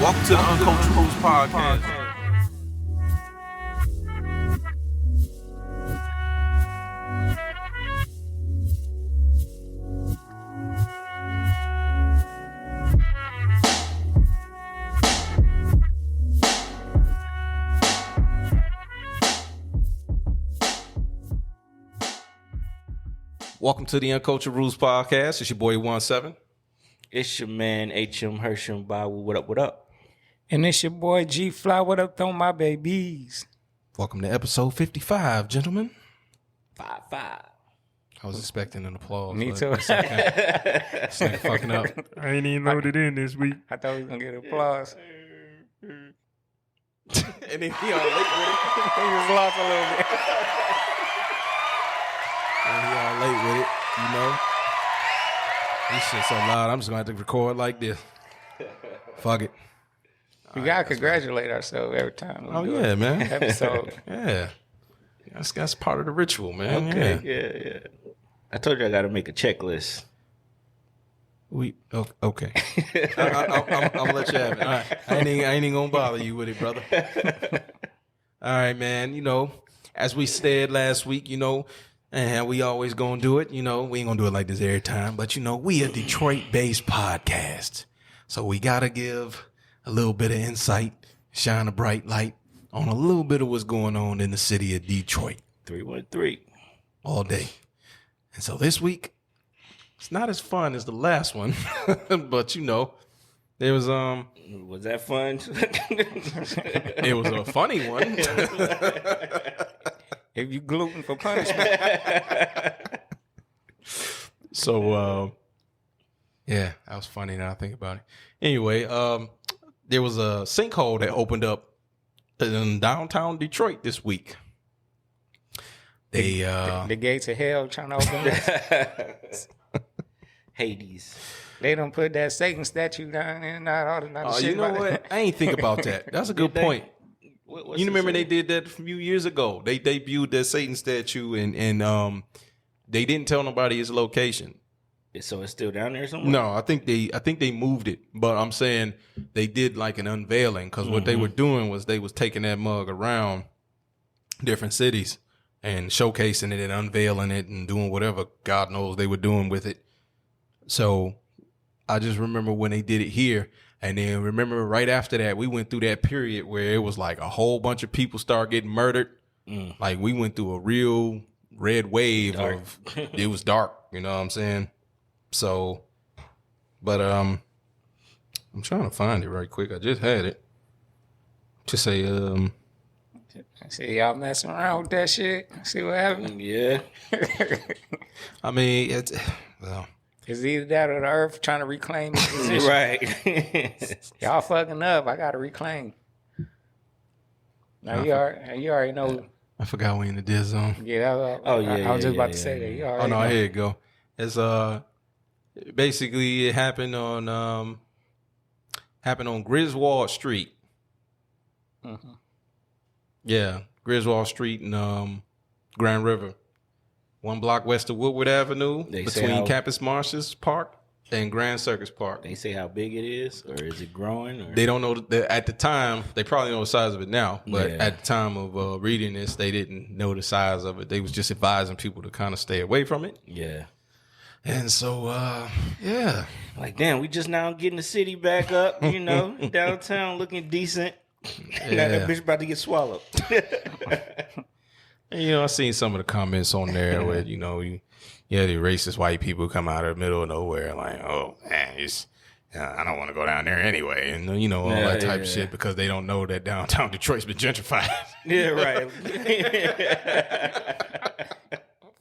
Welcome to the Uncultured podcast. Welcome to the Uncultured Rules podcast. It's your boy 17. It's your man H.M. Hersham Bawu. What up, what up? And it's your boy G Fly. What up, on my babies? Welcome to episode 55, gentlemen. 5-5. I was expecting an applause. Me but too. It's okay. It's not fucking up. I ain't even loaded in this week. I thought we was going to get applause. And then he all late with it. He was lost a little bit. And he all late with it, you know. This shit's so loud, I'm just going to have to record like this. Fuck it. We got to congratulate ourselves every time. Oh, yeah, man. Episode. Yeah. That's part of the ritual, man. Okay, Yeah. yeah. I told you I got to make a checklist. Okay. I'm gonna let you have it. All right. I ain't even gonna bother you with it, brother. All right, man. You know, as we said last week, you know, and we always gonna do it. You know, we ain't gonna do it like this every time, but you know, we a Detroit-based podcast, so we gotta give a little bit of insight, shine a bright light on a little bit of what's going on in the city of Detroit 313. all day. And so this week, it's not as fun as the last one, but you know, there was Was that fun? it was a funny one. If you gluten for punishment. So yeah, that was funny now I think about it. Anyway, there was a sinkhole that opened up in downtown Detroit this week. They The gates of hell trying to open up. Hades. They don't put that Satan statue down there and all the shit. you know about what? it. I ain't think about that. That's a good Did they? point. What's You the remember they saying? did that a few years ago. They debuted that Satan statue and they didn't tell nobody its location. So it's still down there somewhere? No, I think they moved it, but I'm saying they did like an unveiling because what they were doing was they was taking that mug around different cities and showcasing it and unveiling it and doing whatever God knows they were doing with it. So I just remember when they did it here, and then remember right after that we went through that period where it was like a whole bunch of people start getting murdered. Like we went through a real red wave of it was dark. You know what I'm saying? So, but I'm trying to find it right quick. I just had it. Just say See, y'all messing around with that shit. See what happened? Yeah. I mean it's well. It's either that or the earth trying to reclaim its position. Right. Y'all fucking up. I got to reclaim. Now, you already know. I forgot we in the dead zone. Yeah, Oh, yeah, I was just yeah, about to yeah, say yeah. that. You Oh already no, know. here you go. It's basically it happened on Griswold Street. Mm-hmm. Yeah, Griswold Street in Grand River. 1 block west of Woodward Avenue, They say between how- Campus Martius Park and Grand Circus Park. They say how big it is, or is it growing? Or? They don't know at the time. They probably know the size of it now, but Yeah. at the time of reading this, they didn't know the size of it. They was just advising people to kind of stay away from it. Yeah. And so, yeah, Like, damn, we just now getting the city back up, you know, downtown looking decent. Now that bitch about to get swallowed. And, you know, I seen some of the comments on there where, you know, the racist white people come out of the middle of nowhere like, oh, man, I don't want to go down there anyway. And, you know, all that type of shit because they don't know that downtown Detroit's been gentrified. Yeah, right.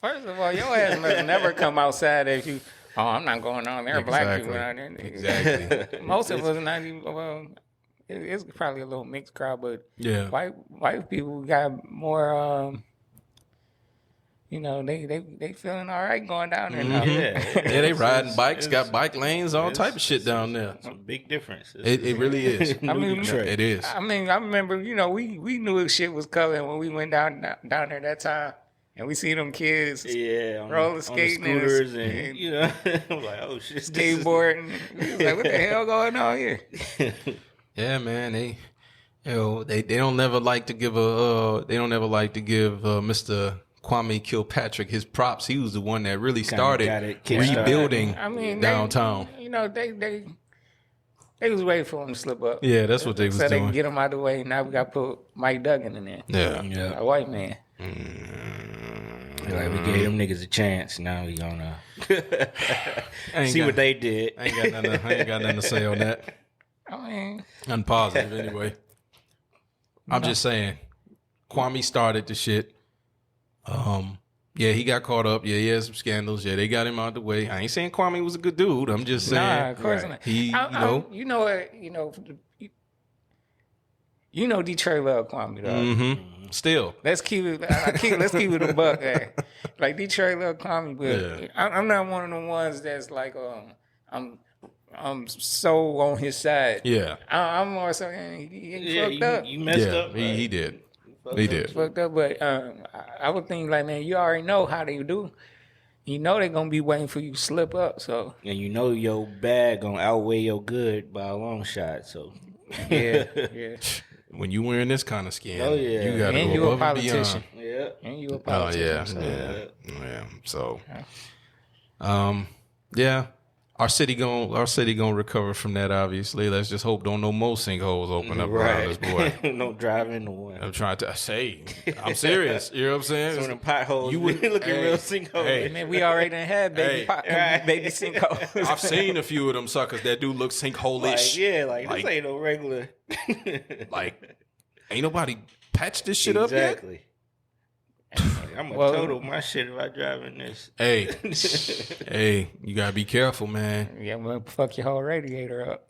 First of all, your ass must never come outside if you. Oh, I'm not going on there. Black people out there. Exactly. Most of us not even. Well, it's probably a little mixed crowd, but Yeah. white people got more. You know, they feeling all right going down there now. Yeah. Yeah, they riding bikes, it's- got bike lanes, all type of shit down there. It's a big difference. It really is. I mean, It is. I mean, I remember, you know, we knew shit was coming when we went down there that time, and we see them kids Yeah, roller on the skating and scooters and you know, I'm like, oh shit, this is- skateboarding. We was like, what the hell going on here? Yeah, man. They don't never like to give Mr. Kwame Kilpatrick his props. He was the one that really started rebuilding downtown. They was waiting for him to slip up. Yeah, that's what they was so doing. they can get him out of the way. Now we got to put Mike Duggan in there. Yeah. A white man. Like we gave them niggas a chance. Now we gonna see what they did. I ain't got nothing to say on that. I mean, I'm positive anyway. I'm just saying, Kwame started the shit. Yeah, he got caught up. Yeah, he had some scandals. Yeah, they got him out the way. I ain't saying Kwame was a good dude. I'm just saying. Nah, of course not. He, you know what? Detroit love Kwame, though. Mm-hmm. Still, let's keep it. Let's keep it a buck. Like Detroit love Kwame, but I'm not one of the ones that's like, I'm so on his side. Yeah, I'm more so. He fucked up. You messed up. He did. He did. Fucked up, but I would think like, man, you already know how they do. You know they're gonna be waiting for you to slip up. So and you know your bad gonna outweigh your good by a long shot. So yeah. When you wearing this kind of skin, you gotta and go you a above and beyond. politician. Yeah, and you a politician. Yeah. So, yeah. Our city gonna recover from that. Obviously, let's just hope don't no more sinkholes open up around this boy. No driving the one. I'm trying to say, I'm serious. You know what I'm saying? Some of them potholes. You would looking real sinkholes. Hey, Man, we already done had baby sinkholes. I've seen a few of them suckers that do look sinkhole-ish. Like this ain't no regular. Like, ain't nobody patched this shit up yet. Exactly. I'm gonna total my shit if I drive in this. Hey, you gotta be careful, man. Yeah, I'm gonna fuck your whole radiator up.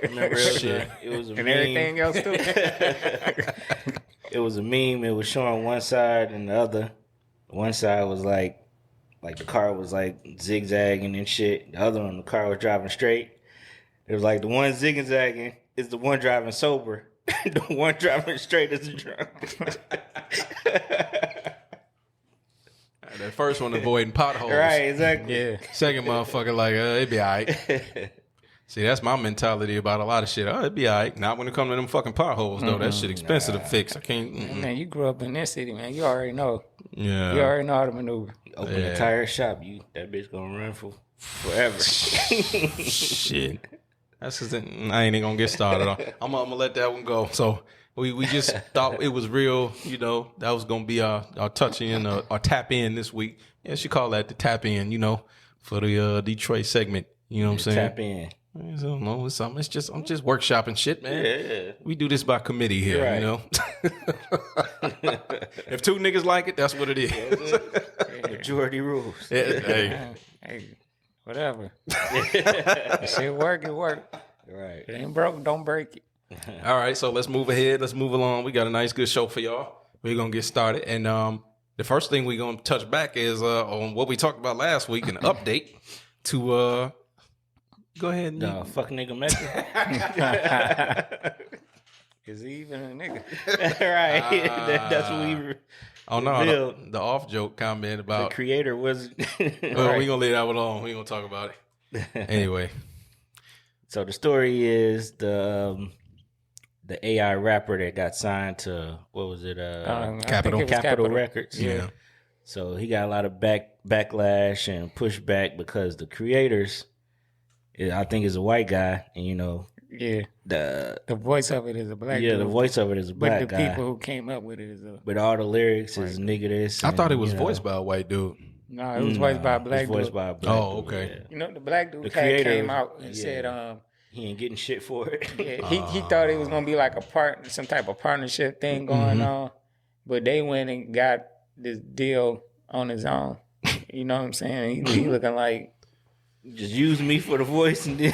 Remember Shit. It was a and meme. everything else too. It was a meme. It was showing one side and the other. One side was like the car was like zigzagging and shit. The other one, the car was driving straight. It was like the one zigzagging is the one driving sober. The one driving straight is the drunk. That first one avoiding potholes. Right, exactly. Yeah. Second motherfucker like, it be all right. See, that's my mentality about a lot of shit. It be all right. Not when it comes to them fucking potholes, though. That shit expensive to fix. I can't. Man, you grew up in this city, man. You already know. Yeah. You already know how to maneuver. Open a tire shop, that bitch gonna run for forever. Shit. That's because I ain't even gonna get started on. I'm gonna let that one go. So we just thought it was real, that was gonna be our touch in, our tap in this week. Yeah, she call that the tap in, for the Detroit segment. You know what I'm saying? Tap in. I don't know. It's something. I'm just workshopping shit, man. Yeah. We do this by committee here, right. If two niggas like it, that's what it is. Majority rules. Hey. Whatever. If shit work, it work. Right. It ain't broke, don't break it. All right, so let's move ahead. Let's move along. We got a nice, good show for y'all. We're gonna get started, and the first thing we're gonna touch back is on what we talked about last week, an update to go ahead and Fuck nigga Meka. Is he even a nigga? Right. That's what we. Oh no, the off joke comment about the creator was. Well, we gonna leave that one alone. We gonna talk about it anyway. So the story is the AI rapper that got signed to what was it? Capitol Records. Yeah. So he got a lot of backlash and pushback because the creators, I think, is a white guy, and yeah, the voice of it is a black. Yeah, dude. the voice of it is a black guy. But the people who came up with it is a. But all the lyrics is nigga this. I thought it was voiced by a white dude. No, it was voiced by a black dude. Oh, okay. Yeah. The black dude came out and said, he ain't getting shit for it. Yeah, he thought it was gonna be like some type of partnership thing going on, but they went and got this deal on his own. You know what I'm saying? He looking like just use me for the voice, and then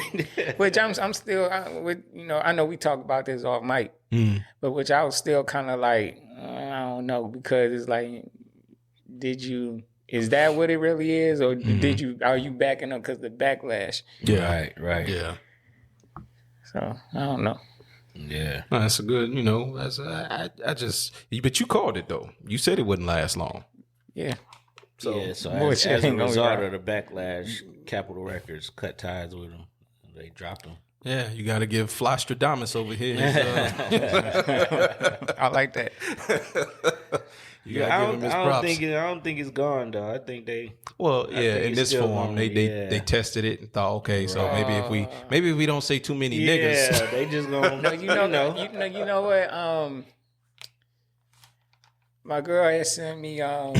which I'm still I know we talked about this off mic, but which I was still kind of like I don't know, because it's like, is that what it really is, or are you backing up because the backlash? Yeah, right. Yeah. So I don't know. Yeah, no, that's a good. But you called it though. You said it wouldn't last long. Yeah. So as a result of the backlash, Capitol Records cut ties with him. They dropped him. Yeah, you got to give Flostradamus over here. His, I like that. you got to give him his props. I don't think it's gone though. I think they. Well, yeah, in this form, on, they tested it and thought, okay, so maybe if we don't say too many niggas, yeah, they just gonna. You know what? My girl had sent me a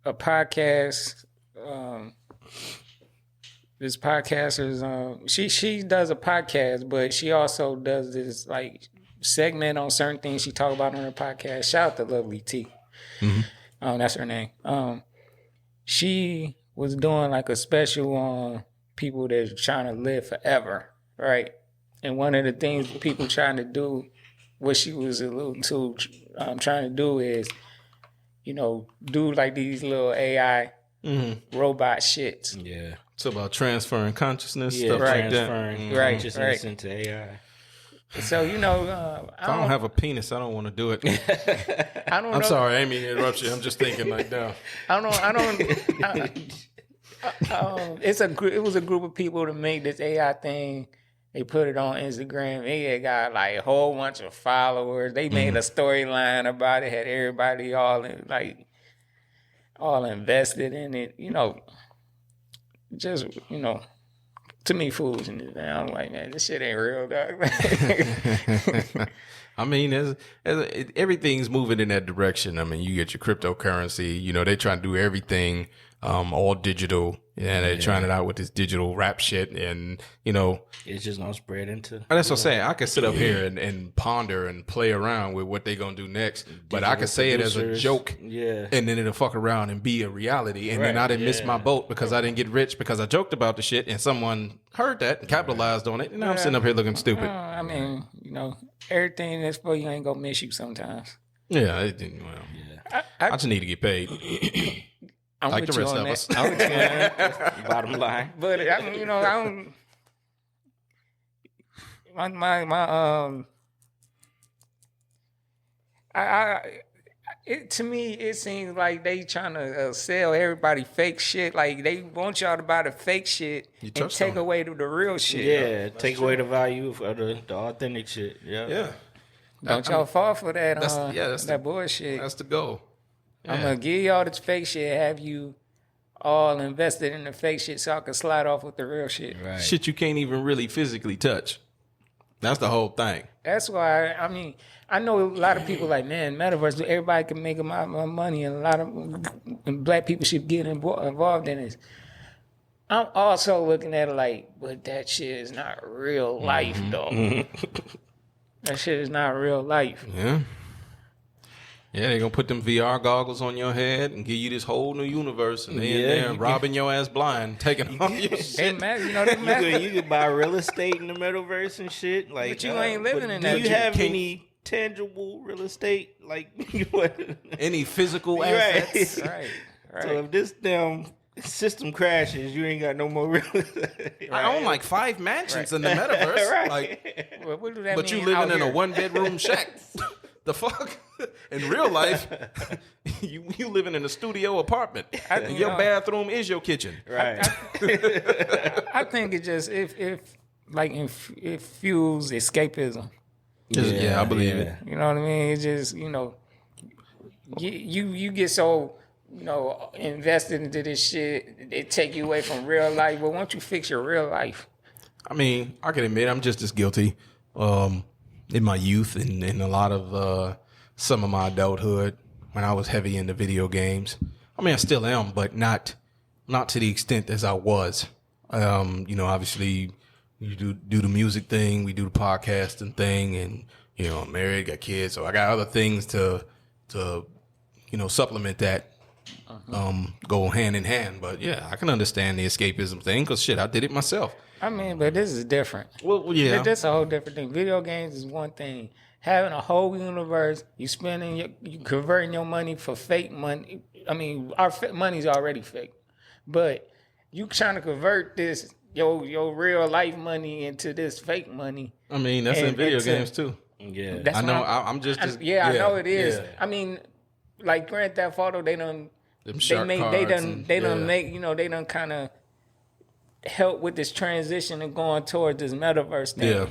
podcast. This podcaster's she does a podcast, but she also does this like segment on certain things she talk about on her podcast. Shout out to Lovely T. Mm-hmm. That's her name. She was doing like a special on people that's trying to live forever, right? And one of the things people trying to do, what she was alluding to, trying to do is, do like these little AI robot shits. Yeah. It's about transferring consciousness, stuff like that. Transferring consciousness into AI. So, if I don't have a penis, I don't want to do it. I'm sorry, I didn't mean to interrupt you. I'm just thinking like that. It was a group of people to make this AI thing. They put it on Instagram. They got like a whole bunch of followers. They made a storyline about it. Had everybody all invested in it. To me, fools in this. I'm like, man, this shit ain't real, dog. I mean, everything's moving in that direction. I mean, you get your cryptocurrency. They trying to do everything all digital, and they're trying it out with this digital rap shit, and it's just gonna spread into. That's what I'm saying. I could sit up here and ponder and play around with what they gonna do next, but I could say it as a joke, and then it'll fuck around and be a reality, and then I didn't miss my boat because I didn't get rich because I joked about the shit, and someone heard that and capitalized on it, and now I'm sitting up here looking stupid. I mean, everything that's for you ain't gonna miss you sometimes. Yeah, it didn't. Well, I just need to get paid. I'm like the rest of us. I'm with you on that. Bottom line. But I don't. To me, it seems like they trying to sell everybody fake shit. Like they want y'all to buy the fake shit and take away the real shit. Yeah, take away the value of the authentic shit. Yeah. Don't y'all fall for that? That's that bullshit. That's the goal. Yeah. I'm gonna give y'all this fake shit, have you all invested in the fake shit so I can slide off with the real shit. Right. Shit you can't even really physically touch. That's the whole thing. That's why, I know a lot of people like, man, metaverse, everybody can make my money, and a lot of black people should get involved in this. I'm also looking at it like, but that shit is not real life, though. That shit is not real life. Yeah. Yeah, they're going to put them VR goggles on your head and give you this whole new universe. And they in there robbing your ass blind, taking all your shit. You could buy real estate in the metaverse and shit. Like, but you ain't living in that. Do you have any tangible real estate? Like, any physical assets? Right. So if this damn system crashes, you ain't got no more real estate. I own like 5 mansions in the metaverse. Right. Like, well, what do that but mean you living in here? a 1-bedroom shack. The fuck? In real life, you living in a studio apartment, and your bathroom is your kitchen. Right. I think it just it fuels escapism. Yeah, I believe it. You know what I mean? It just you get so invested into this shit, it take you away from real life. But once you fix your real life, I mean, I can admit I'm just as guilty. In my youth and in a lot of some of my adulthood when I was heavy into video games. I mean, I still am, but not to the extent as I was. Obviously you do the music thing, we do the podcasting thing, and I'm married, got kids, so I got other things to supplement that. Go hand in hand. But yeah, I can understand the escapism thing because shit, I did it myself. I mean, but this is different. Well, yeah. That's a whole different thing. Video games is one thing. Having a whole universe, you converting your money for fake money. I mean, our money's already fake. But you trying to convert this, your real life money into this fake money. I mean, that's in video games too. Yeah. I know. I'm just I know it is. Yeah. I mean, like Grand Theft Auto, they done Them they shark make cards they done and- they done yeah. make they done kind of help with this transition and going towards this metaverse thing. Yeah.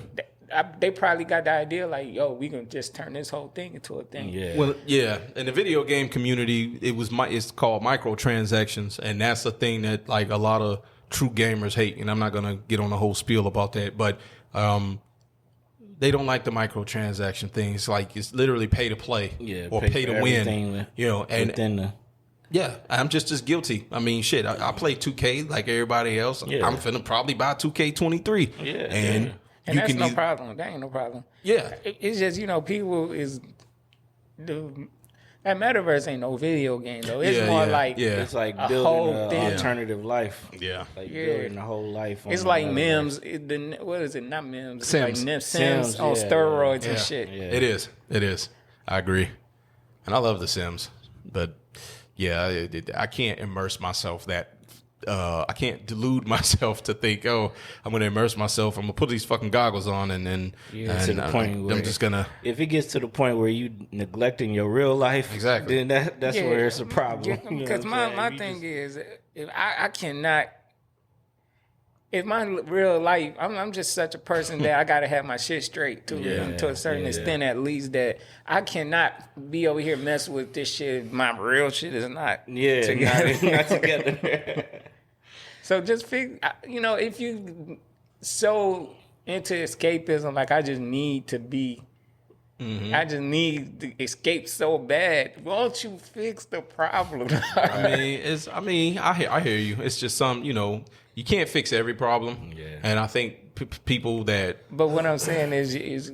They probably got the idea like, yo, we can just turn this whole thing into a thing. Yeah. Well, yeah, in the video game community, it's called microtransactions, and that's the thing that like a lot of true gamers hate. And I'm not gonna get on the whole spiel about that, but they don't like the microtransaction things. Like it's literally pay to play, or pay to win. And within the yeah, I'm just as guilty. I mean, shit, I play 2K like everybody else. Yeah. I'm finna probably buy 2K23. Yeah. And And you that's can no problem. That ain't no problem. Yeah. It's just, people that metaverse ain't no video game though. It's Yeah, more yeah, like yeah. it's like a building whole an thing. alternative life. Yeah. Like Yeah. building a whole life. It's on like the memes. metaverse. What is it? Not memes. Sims. It's like Sims, Sims on yeah, steroids Yeah. and shit. Yeah. It is. It is. I agree. And I love The Sims, but yeah, I can't immerse myself I can't delude myself to think, oh, I'm going to immerse myself. I'm going to put these fucking goggles on and then To the point where I'm just going to. if it gets to the point where you neglecting your real life, Exactly. then that's where it's a problem. Because my thing is, if I cannot, if my real life, I'm just such a person that I gotta have my shit straight to a certain extent at least, that I cannot be over here messing with this shit. My real shit is not together. not together. So just figure, if you so into escapism, like I just need to be. I just need to escape so bad. Won't you fix the problem? I hear you. It's just you can't fix every problem. Yeah. And I think people that. But what I'm saying is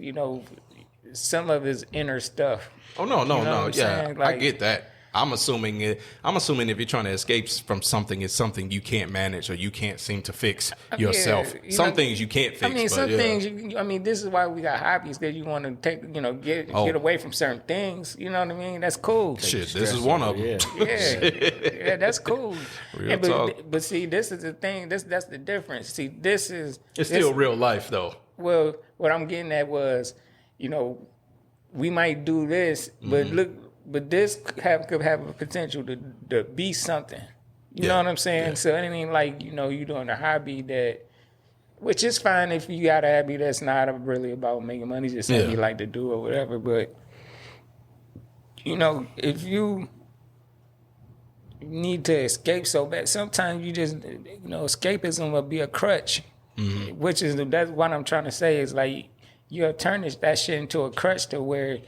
some of his inner stuff. Oh no, You know what I'm yeah, saying? I Like- get that. I'm assuming if you're trying to escape from something, it's something you can't manage or you can't seem to fix yourself. Yeah, Some things you can't fix. Some but things. This is why we got hobbies, because you want to take, get away from certain things. You know what I mean? That's cool. Shit, this is one of them. Yeah, that's cool. Real talk. But see, this is the thing. That's the difference. See, this is It's still real life though. Well, what I'm getting at was, we might do this, but look. But this could have a potential to be something. You know what I'm saying? Yeah. So it ain't like, you doing a hobby which is fine if you got a hobby that's not really about making money, just something you like to do or whatever. But, if you need to escape so bad, sometimes you just, escapism will be a crutch, that's what I'm trying to say is like, you'll turn that shit into a crutch to where,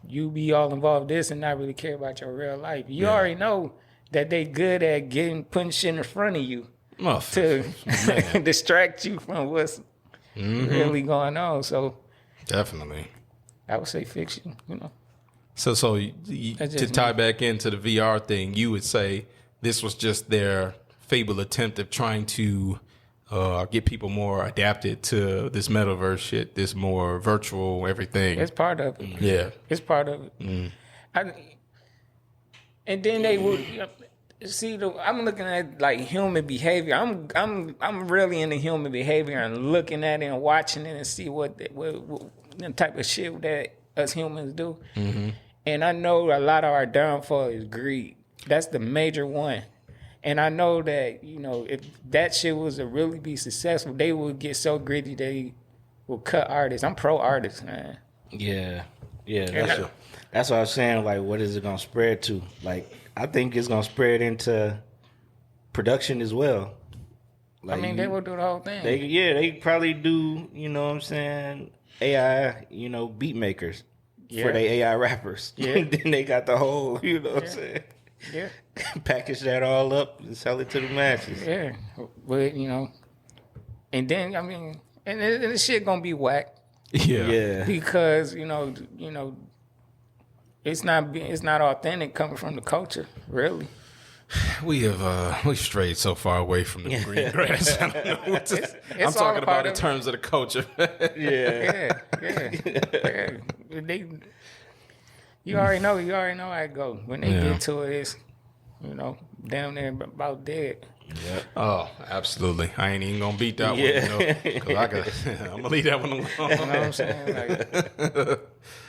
you be all involved in this and not really care about your real life. You already know that they good at putting shit in front of you to distract you from what's really going on. So Definitely. I would say fiction, So to tie back into the VR thing, you would say this was just their feeble attempt of trying to get people more adapted to this metaverse shit, this more virtual everything. It's part of it. Yeah. It's part of it. And then they would see. I'm looking at like human behavior. I'm really into human behavior and looking at it and watching it and see what the type of shit that us humans do. And I know a lot of our downfall is greed. That's the major one. And I know that, if that shit was to really be successful, they would get so greedy they will cut artists. I'm pro artists, man. Yeah. That's what I was saying. Like, what is it gonna spread to? Like, I think it's gonna spread into production as well. Like, they will do the whole thing. They probably do. You know what I'm saying? AI, beat makers for their AI rappers. Yeah. Then they got the whole. You know what I'm saying? Yeah. Package that all up and sell it to the masses. Yeah. But, and then, and this shit gonna be whack. Yeah. Because, it's not authentic coming from the culture, really. We've strayed so far away from the green grass. I don't know what to, I'm all talking a part about in of- terms of the culture. Yeah. You already know how it go. When they get to it, damn near about dead. Yeah. Oh, absolutely. I ain't even gonna beat that one, because I'm gonna leave that one alone. You know what I'm saying? Like,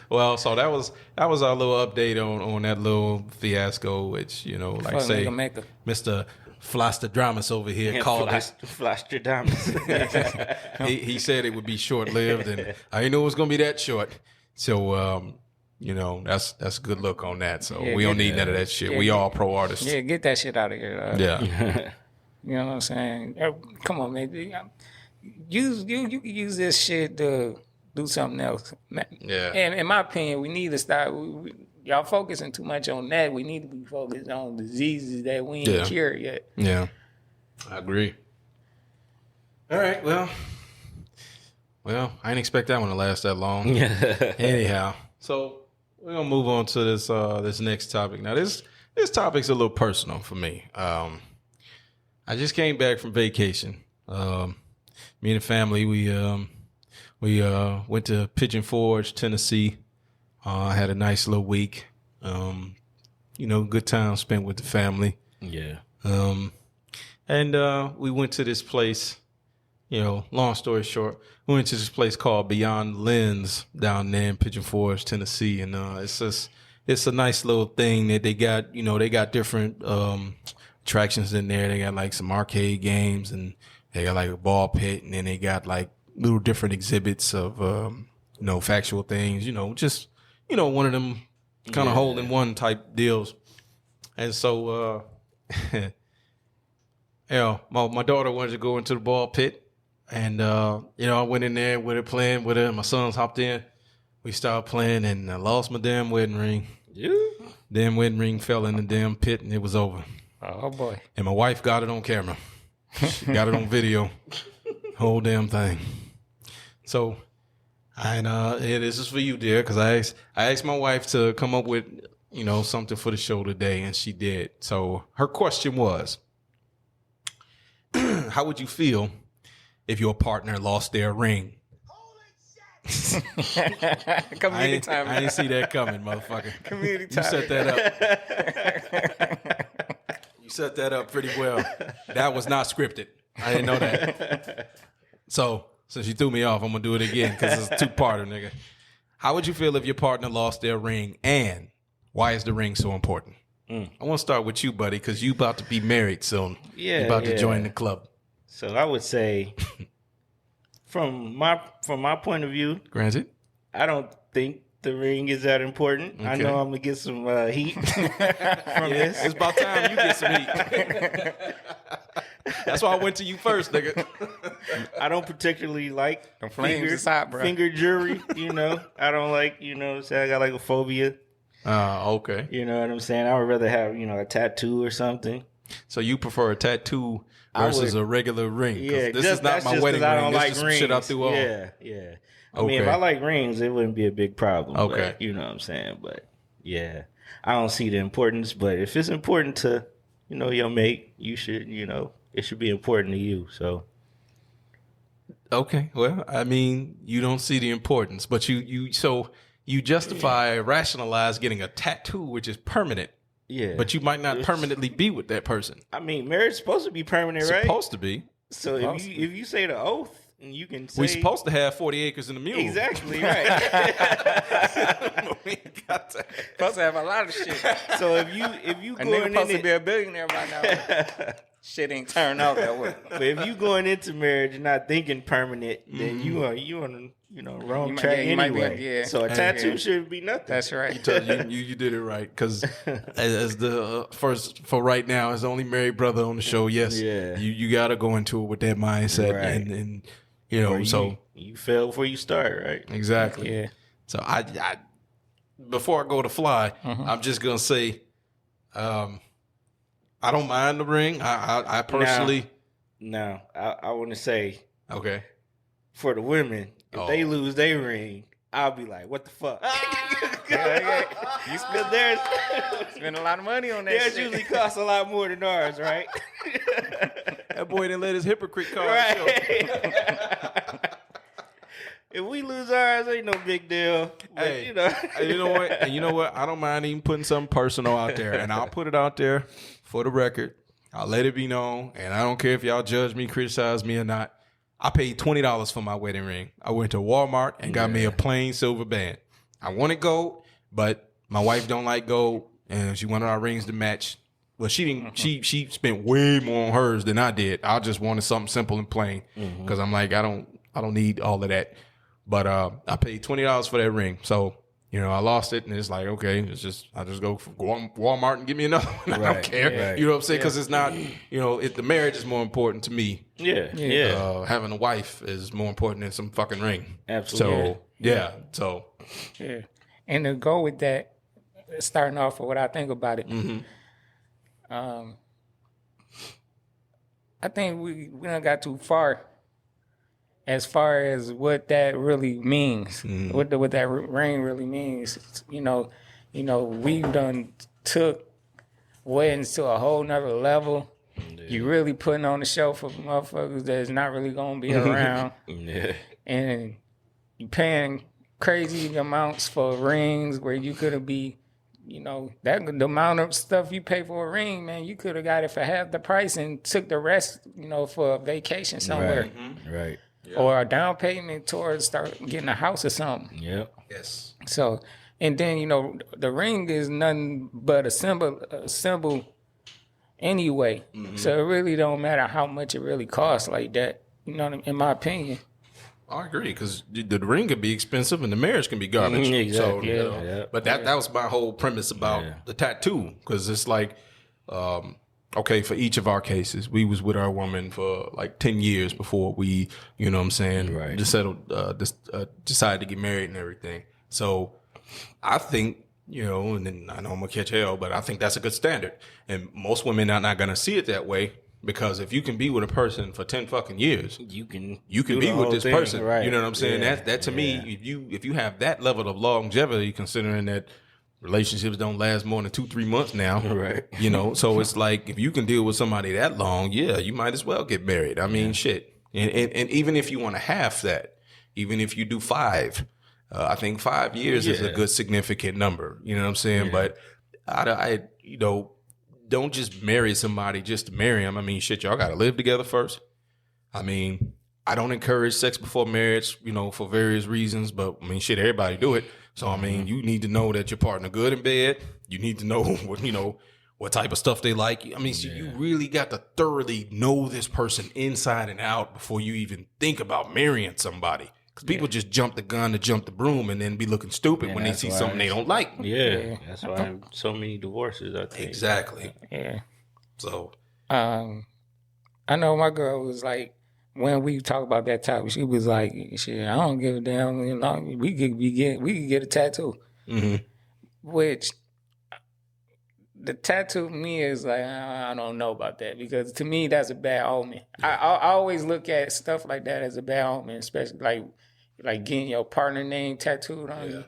Well, so that was our little update on that little fiasco, which like fuck say Meka. Mr. Flostradamus over here called it. Flostradamus. He said it would be short lived, and I didn't know it was gonna be that short. So that's a good look on that. So Yeah, we don't need none of that shit. We all pro artists. Yeah, get that shit out of here. Yeah. You know what I'm saying? Come on, man. You can use this shit to do something else. Yeah. And in my opinion, we need to start. Y'all focusing too much on that. We need to be focused on diseases that we ain't cured yet. Yeah, I agree. All right, well, I didn't expect that one to last that long. Anyhow, so we're gonna move on to this next topic. Now, this topic's a little personal for me. I just came back from vacation. Me and the family, we went to Pigeon Forge, Tennessee. Had a nice little week. Good time spent with the family. Yeah. And we went to this place. Long story short, we went to this place called Beyond Lens down there in Pigeon Forge, Tennessee, and it's a nice little thing that they got. They got different attractions in there. They got like some arcade games, and they got like a ball pit, and then they got like little different exhibits of factual things. Just one of them kind of hole in one type deals. And so my daughter wanted to go into the ball pit, and I went in there with her, playing with her, and my sons hopped in. We started playing, and I lost my damn wedding ring. Damn wedding ring fell in the damn pit, and it was over. Oh boy. And my wife got it on camera. She got it on video. Whole damn thing. So, this is for you, dear, because I asked my wife to come up with, something for the show today, and she did. So her question was, how would you feel if your partner lost their ring? Community time. I didn't see that coming, motherfucker. Community time. You set that up. You set that up pretty well. That was not scripted. I didn't know that. So, since you threw me off, I'm going to do it again because it's a two-parter, nigga. How would you feel if your partner lost their ring, and why is the ring so important? I want to start with you, buddy, because you about to be married soon. Yeah, you about to join the club. So I would say, from my point of view, Granted. I don't think the ring is that important. Okay. I know I'm gonna get some heat from this. It's about time you get some heat. That's why I went to you first, nigga. I don't particularly like flames aside, bro. finger jewelry. I don't like. Say I got like a phobia. Okay. You know what I'm saying? I would rather have a tattoo or something. So you prefer a tattoo versus a regular ring? Yeah, this is not my wedding ring. I don't this like is rings. Shit I threw on. Yeah. I mean, if I like rings, it wouldn't be a big problem. Okay. But, you know what I'm saying? But yeah, I don't see the importance. But if it's important to, your mate, you should, it should be important to you. So. Okay. Well, I mean, you don't see the importance, but you justify, rationalize getting a tattoo, which is permanent. Yeah. But you might not permanently be with that person. I mean, marriage is supposed to be permanent, right? Supposed to be. So if you say the oath, and you can say... We're supposed to have 40 acres in the mule. Exactly, right. We ain't got that. Supposed to have a lot of shit. So if you A going nigga supposed in to be a billionaire by now. Shit ain't turned out that way. But if you going into marriage and not thinking permanent, then you on wrong track anyway. So a tattoo should be nothing. That's right. You did it right, because as the first for right now, as the only married brother on the show, yes, you got to go into it with that mindset, right. and you fail before you start, right? Exactly. Yeah. So I before I go to fly, I'm just gonna say, I don't mind the ring. I personally. No, I want to say. Okay. For the women, if they lose their ring, I'll be like, what the fuck? You spend theirs. Spend a lot of money on that Theirs shit. usually costs a lot more than ours, right? That boy didn't let his hypocrite card show. If we lose ours, ain't no big deal. But, Hey, you know. you know what? And you know what? I don't mind even putting something personal out there, and I'll put it out there for the record. I'll let it be known, and I don't care if y'all judge me, criticize me or not. I paid $20 for my wedding ring. I went to Walmart and got me a plain silver band. I wanted gold, but my wife don't like gold, and she wanted our rings to match. Well, she didn't. She spent way more on hers than I did. I just wanted something simple and plain because I'm like, I don't need all of that. But I paid $20 for that ring, so I lost it, and it's like, okay, I just go for Walmart and give me another one. I don't care, right. you know what I'm saying? Because it's not, the marriage is more important to me. Yeah. Having a wife is more important than some fucking ring. Absolutely. So Yeah. And to go with that, starting off with what I think about it, I think we done got too far as what that really means, what that ring really means. We've done took weddings to a whole nother level. Yeah. You really putting on the show for motherfuckers that's not really gonna be around. And you paying crazy amounts for rings where you could be, that the amount of stuff you pay for a ring, man, you could have got it for half the price and took the rest, for a vacation somewhere. Right. Yep. Or a down payment towards start getting a house or something. Yep. Yes. So, and then, the ring is nothing but a symbol anyway. So it really don't matter how much it really costs like that, in my opinion. I agree, because the ring could be expensive and the marriage can be garbage. Exactly. So, but that was my whole premise about the tattoo, because it's like, okay, for each of our cases, we was with our woman for like 10 years before we, Right. decided to get married and everything. So I think, and then I know I'm gonna catch hell, but I think that's a good standard. And most women are not gonna see it that way. Because if you can be with a person for 10 fucking years, you can be with this person. Right. You know what I'm saying? That to me, if you have that level of longevity, considering that relationships don't last more than 2-3 months now, right? So it's like, if you can deal with somebody that long, you might as well get married. I mean, shit. And even if you want to half that, even if you do 5, I think 5 years is a good significant number. You know what I'm saying? But I don't just marry somebody just to marry them. I mean, shit, y'all got to live together first. I mean, I don't encourage sex before marriage, for various reasons, but I mean, shit, everybody do it. So, I mean, you need to know that your partner good in bed. You need to know what type of stuff they like. I mean, so you really got to thoroughly know this person inside and out before you even think about marrying somebody. Because people just jump the gun to jump the broom and then be looking stupid when they see something they don't like. Yeah, that's why so many divorces, I think. Exactly. Yeah. So, I know my girl was like, when we talk about that topic, she was like, "Shit, I don't give a damn. We could get a tattoo." Which the tattoo to me is like, I don't know about that, because to me that's a bad omen. I always look at stuff like that as a bad omen, especially like getting your partner name tattooed on you.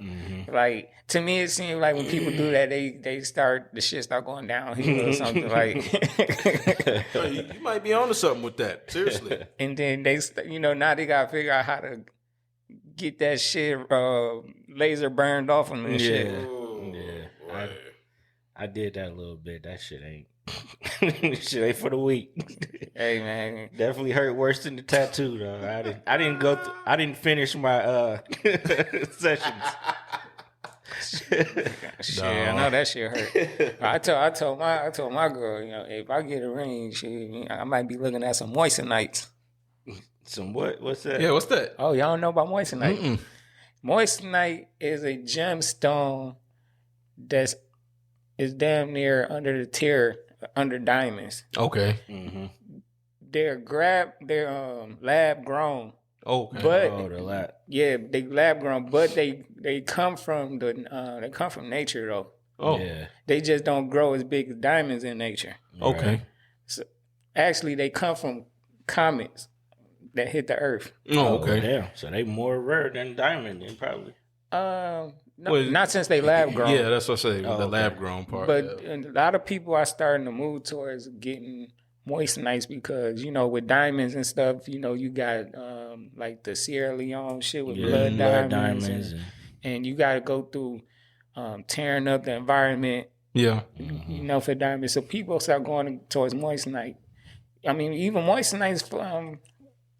Like, to me it seems like when people do that, the shit start going downhill or something like. You might be onto something with that, seriously. And then now they gotta figure out how to get that shit laser burned off them and shit. Yeah. I did that a little bit. That shit ain't for the weak. Hey man, definitely hurt worse than the tattoo though. I didn't finish my sessions. Shit, I know that shit hurt. I told my girl, if I get a ring, I might be looking at some moistenites. Some what? What's that? Yeah, what's that? Oh, y'all don't know about moissanite? Moissanite is a gemstone that's damn near under the tier under diamonds. Okay. They're lab grown. Okay. But they're lab. Yeah, they lab grown, but they come from nature though. Oh. Yeah. They just don't grow as big as diamonds in nature. Okay. Right. So actually they come from comets that hit the earth. Oh, okay. Damn. So they more rare than diamond then probably. No, not since they lab grown. Yeah, that's what I say, the lab grown part. But a lot of people are starting to move towards getting moistenites because, with diamonds and stuff, you got like the Sierra Leone shit with Yeah, blood diamonds. And you got to go through tearing up the environment. Yeah. You know, for diamonds. So people start going towards moissanite. I mean, even moissanite's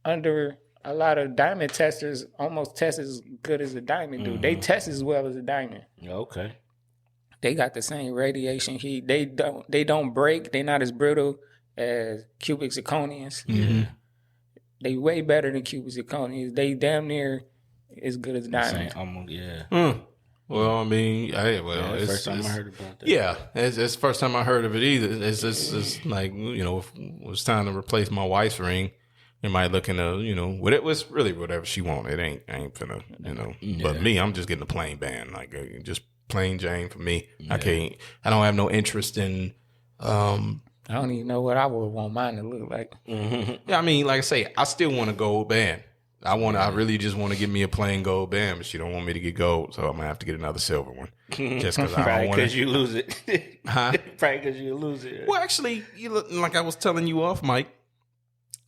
under a lot of diamond testers almost test as good as a diamond do. They test as well as a diamond. Okay. They got the same radiation heat. They don't break. They're not as brittle as cubic zirconians. Mm-hmm. They way better than cubic zirconians. They damn near as good as diamond. Well, I mean, it's first time I heard about that. Yeah, it's the first time I heard of it either. It's like, you know, if it was time to replace my wife's ring, it might look in a, you know, it was really whatever she wanted. I ain't finna, you know. Yeah. But me, I'm just getting a plain band, like just plain Jane for me. Yeah. I don't have no interest in. I don't even know what I would want mine to look like. Mm-hmm. Yeah, I mean, like I say, I still want a gold band. I really just want to give me a plain gold band, but she don't want me to get gold, so I'm gonna have to get another silver one. Just because I don't want because you lose it. Huh? Probably because you lose it. Well, actually, like I was telling you off, Mike,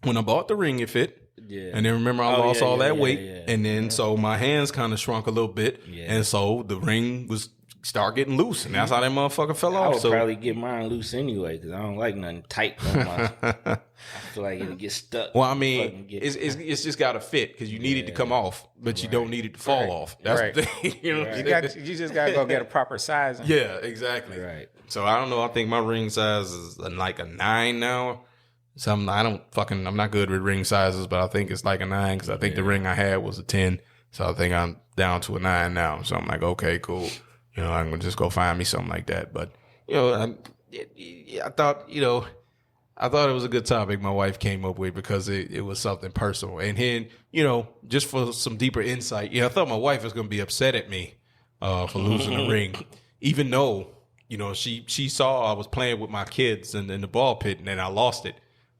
when I bought the ring, it fit. Yeah. And then remember, I lost all that weight, and then so my hands kind of shrunk a little bit, and so the ring was start getting loose, and that's how that motherfucker fell off. I would probably get mine loose anyway because I don't like nothing tight on my. I feel like it'll get stuck. Well, I mean, it's just got to fit because you need it to come off, but you don't need it to fall off. That's the thing. You know, you just got to go get a proper size. Yeah, exactly. Right. So I don't know. I think my ring size is like a 9 now. So I'm not good with ring sizes, but I think it's like a 9 because I think the ring I had was a 10. So I think I'm down to a 9 now. So I'm like, okay, cool. You know, I'm gonna just go find me something like that. But you know, I thought it was a good topic my wife came up with because it was something personal. And then, you know, just for some deeper insight, I thought my wife was gonna be upset at me for losing the ring, even though, you know, she saw I was playing with my kids in the ball pit and then I lost it.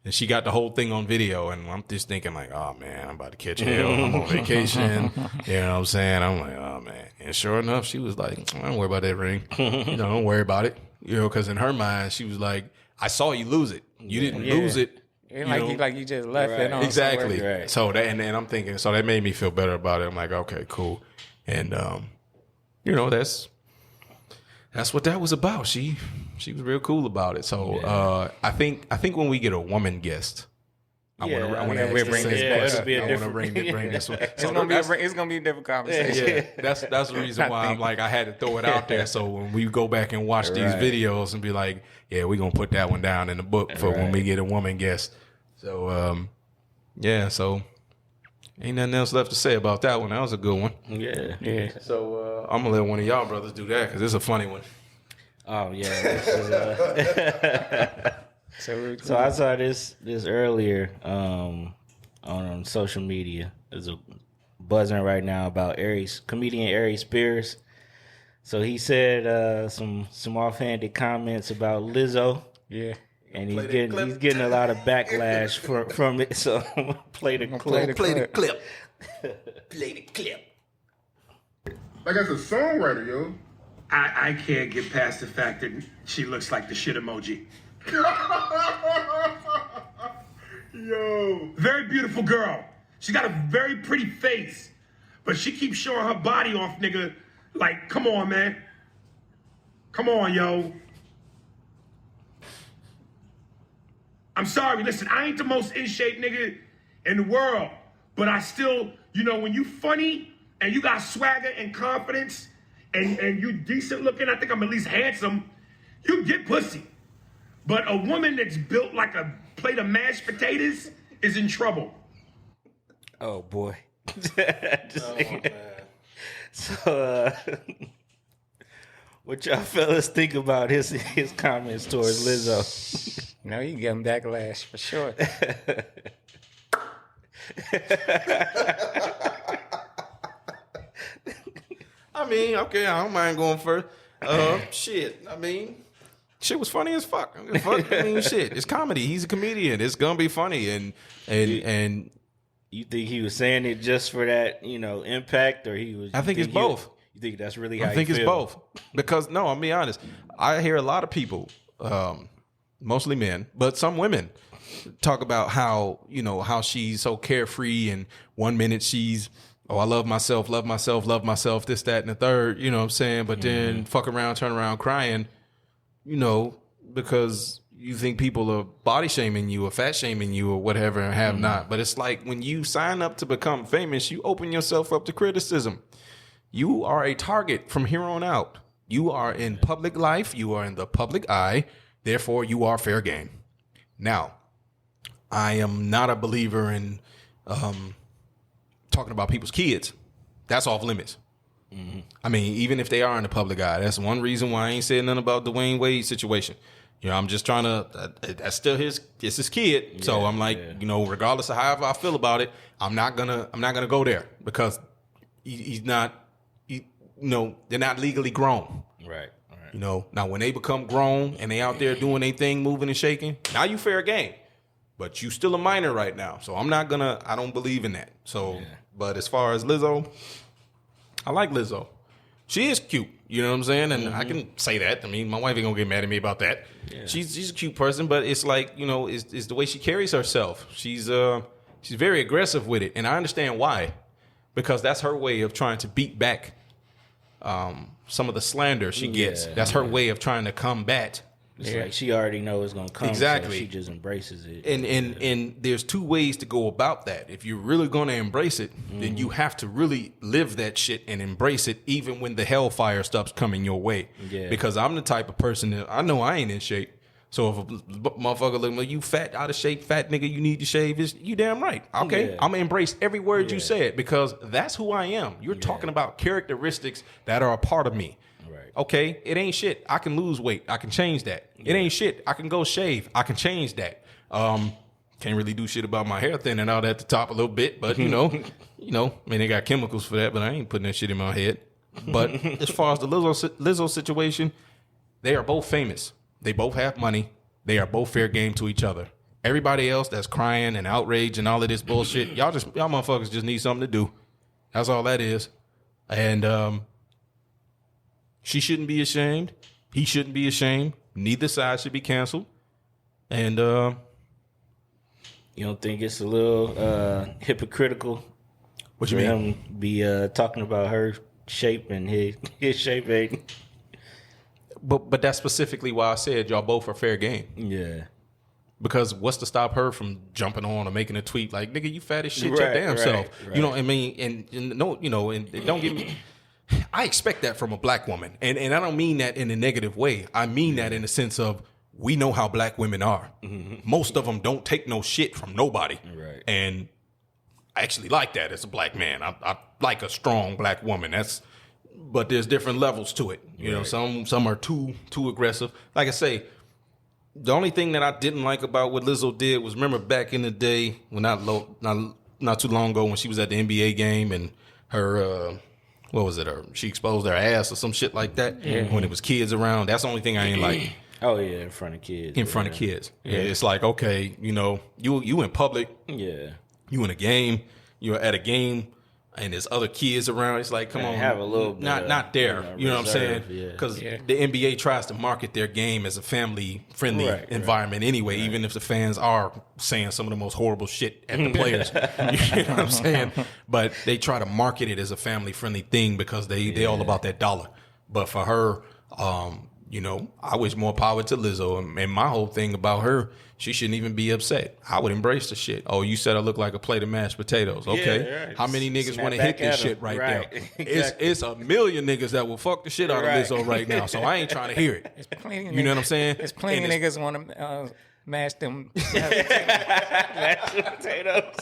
And she got the whole thing on video, and I'm just thinking like, oh, man, I'm about to catch hell. I'm on vacation. You know what I'm saying? I'm like, oh, man. And sure enough, she was like, don't worry about that ring. Don't worry about it. You know, because in her mind, she was like, I saw you lose it. You didn't lose it. Like you just left it on. Exactly. Right. So that, and I'm thinking, so that made me feel better about it. I'm like, okay, cool. And, you know, that's what that was about. She was real cool about it. So I think when we get a woman guest, I want to bring this one. It's gonna be a different conversation. Yeah, that's the reason why I'm like I had to throw it out there. So when we go back and watch these videos and be like, yeah, we're gonna put that one down in the book for when we get a woman guest. So so ain't nothing else left to say about that one. That was a good one. Yeah. So I'm gonna let one of y'all brothers do that because it's a funny one. Oh yeah. So I saw this earlier on social media. There's a buzzing right now about comedian Aries Spears. So he said some offhanded comments about Lizzo. Yeah. And he's getting a lot of backlash from it. So I'm gonna play the clip. Play the clip. Like as a songwriter, yo. I can't get past the fact that she looks like the shit emoji. Yo. Very beautiful girl. She got a very pretty face. But she keeps showing her body off, nigga. Like, come on, man. Come on, yo. I'm sorry, listen, I ain't the most in shape nigga in the world. But I still, you know, when you funny and you got swagger and confidence and you decent looking, I think I'm at least handsome, you get pussy. But a woman that's built like a plate of mashed potatoes is in trouble. Oh, boy. So, what y'all fellas think about his comments towards Lizzo? No, you get him backlash for sure. I mean, okay, I don't mind going first. Shit, I mean, shit was funny as fuck. I mean, shit, it's comedy. He's a comedian. It's gonna be funny, and you think he was saying it just for that, you know, impact, or he was? I think it's both. You think that's really how? I think it's both because no, I'm being honest. I hear a lot of people mostly men, but some women talk about how, you know, how she's so carefree, and one minute she's, oh, I love myself, this, that, and the third, you know what I'm saying? But then fuck around, turn around crying, you know, because you think people are body shaming you or fat shaming you or whatever and have not. But it's like when you sign up to become famous, you open yourself up to criticism. You are a target from here on out. You are in public life. You are in the public eye. Therefore, you are fair game. Now, I am not a believer in talking about people's kids. That's off limits. I mean, even if they are in the public eye, that's one reason why I ain't saying nothing about the Dwayne Wade situation. You know, I'm just trying to, that's still it's his kid. Yeah, so I'm like, you know, regardless of however I feel about it, I'm not gonna go there because he's not, you know, they're not legally grown. Right. You know, now when they become grown and they out there doing their thing, moving and shaking, now you fair game. But you still a minor right now. So I don't believe in that. So, but as far as Lizzo, I like Lizzo. She is cute. You know what I'm saying? And I can say that. I mean, my wife ain't gonna get mad at me about that. Yeah. She's a cute person, but it's like, you know, it's the way she carries herself. She's very aggressive with it. And I understand why. Because that's her way of trying to beat back some of the slander she gets. That's her way of trying to combat. It's like she already knows it's gonna come. Exactly. So she just embraces it. And there's two ways to go about that. If you're really gonna embrace it, then you have to really live that shit and embrace it, even when the hellfire stops coming your way. Yeah. Because I'm the type of person that I know I ain't in shape. So if a motherfucker look like you fat, out of shape, fat nigga, you need to shave, you damn right. Okay, I'm gonna embrace every word you said because that's who I am. You're talking about characteristics that are a part of me. Okay, it ain't shit. I can lose weight. I can change that. It ain't shit. I can go shave. I can change that. Can't really do shit about my hair thinning out at the top a little bit, but you know, I mean, they got chemicals for that, but I ain't putting that shit in my head. But as far as the Lizzo situation, they are both famous. They both have money. They are both fair game to each other. Everybody else that's crying and outraged and all of this bullshit, y'all motherfuckers just need something to do. That's all that is. And she shouldn't be ashamed. He shouldn't be ashamed. Neither side should be canceled. And you don't think it's a little hypocritical? What you mean? Him be talking about her shape and his shape ain't. But that's specifically why I said y'all both are fair game. Yeah. Because what's to stop her from jumping on or making a tweet like, nigga, you fat as shit your damn self. Right. You know what I mean? And no, you know, and don't get me. I expect that from a black woman. And I don't mean that in a negative way. I mean that in the sense of we know how black women are. Most of them don't take no shit from nobody. Right. And I actually like that as a black man. I like a strong black woman. But there's different levels to it. You know, some are too aggressive. Like I say, the only thing that I didn't like about what Lizzo did was, remember back in the day, when not too long ago, when she was at the NBA game and her what was it? She exposed her ass or some shit like that when it was kids around. That's the only thing I ain't like. Oh yeah, in front of kids. In front of kids. Yeah, it's like, okay, you know, you in public. Yeah. You in a game. You're at a game. And there's other kids around. It's like, come on, have a little bit not there. You know what I'm saying? Because the NBA tries to market their game as a family-friendly environment anyway, even if the fans are saying some of the most horrible shit at the players. You know what I'm saying? But they try to market it as a family-friendly thing because they all about that dollar. But for her, you know, I wish more power to Lizzo. And my whole thing about her, she shouldn't even be upset. I would embrace the shit. Oh, you said I look like a plate of mashed potatoes. Okay. Yeah, right. How many niggas want to hit this shit right there? Exactly. It's a million niggas that will fuck the shit out of Lizzo right now. So I ain't trying to hear it. You know what I'm saying? There's plenty of niggas want to mash them mashed potatoes.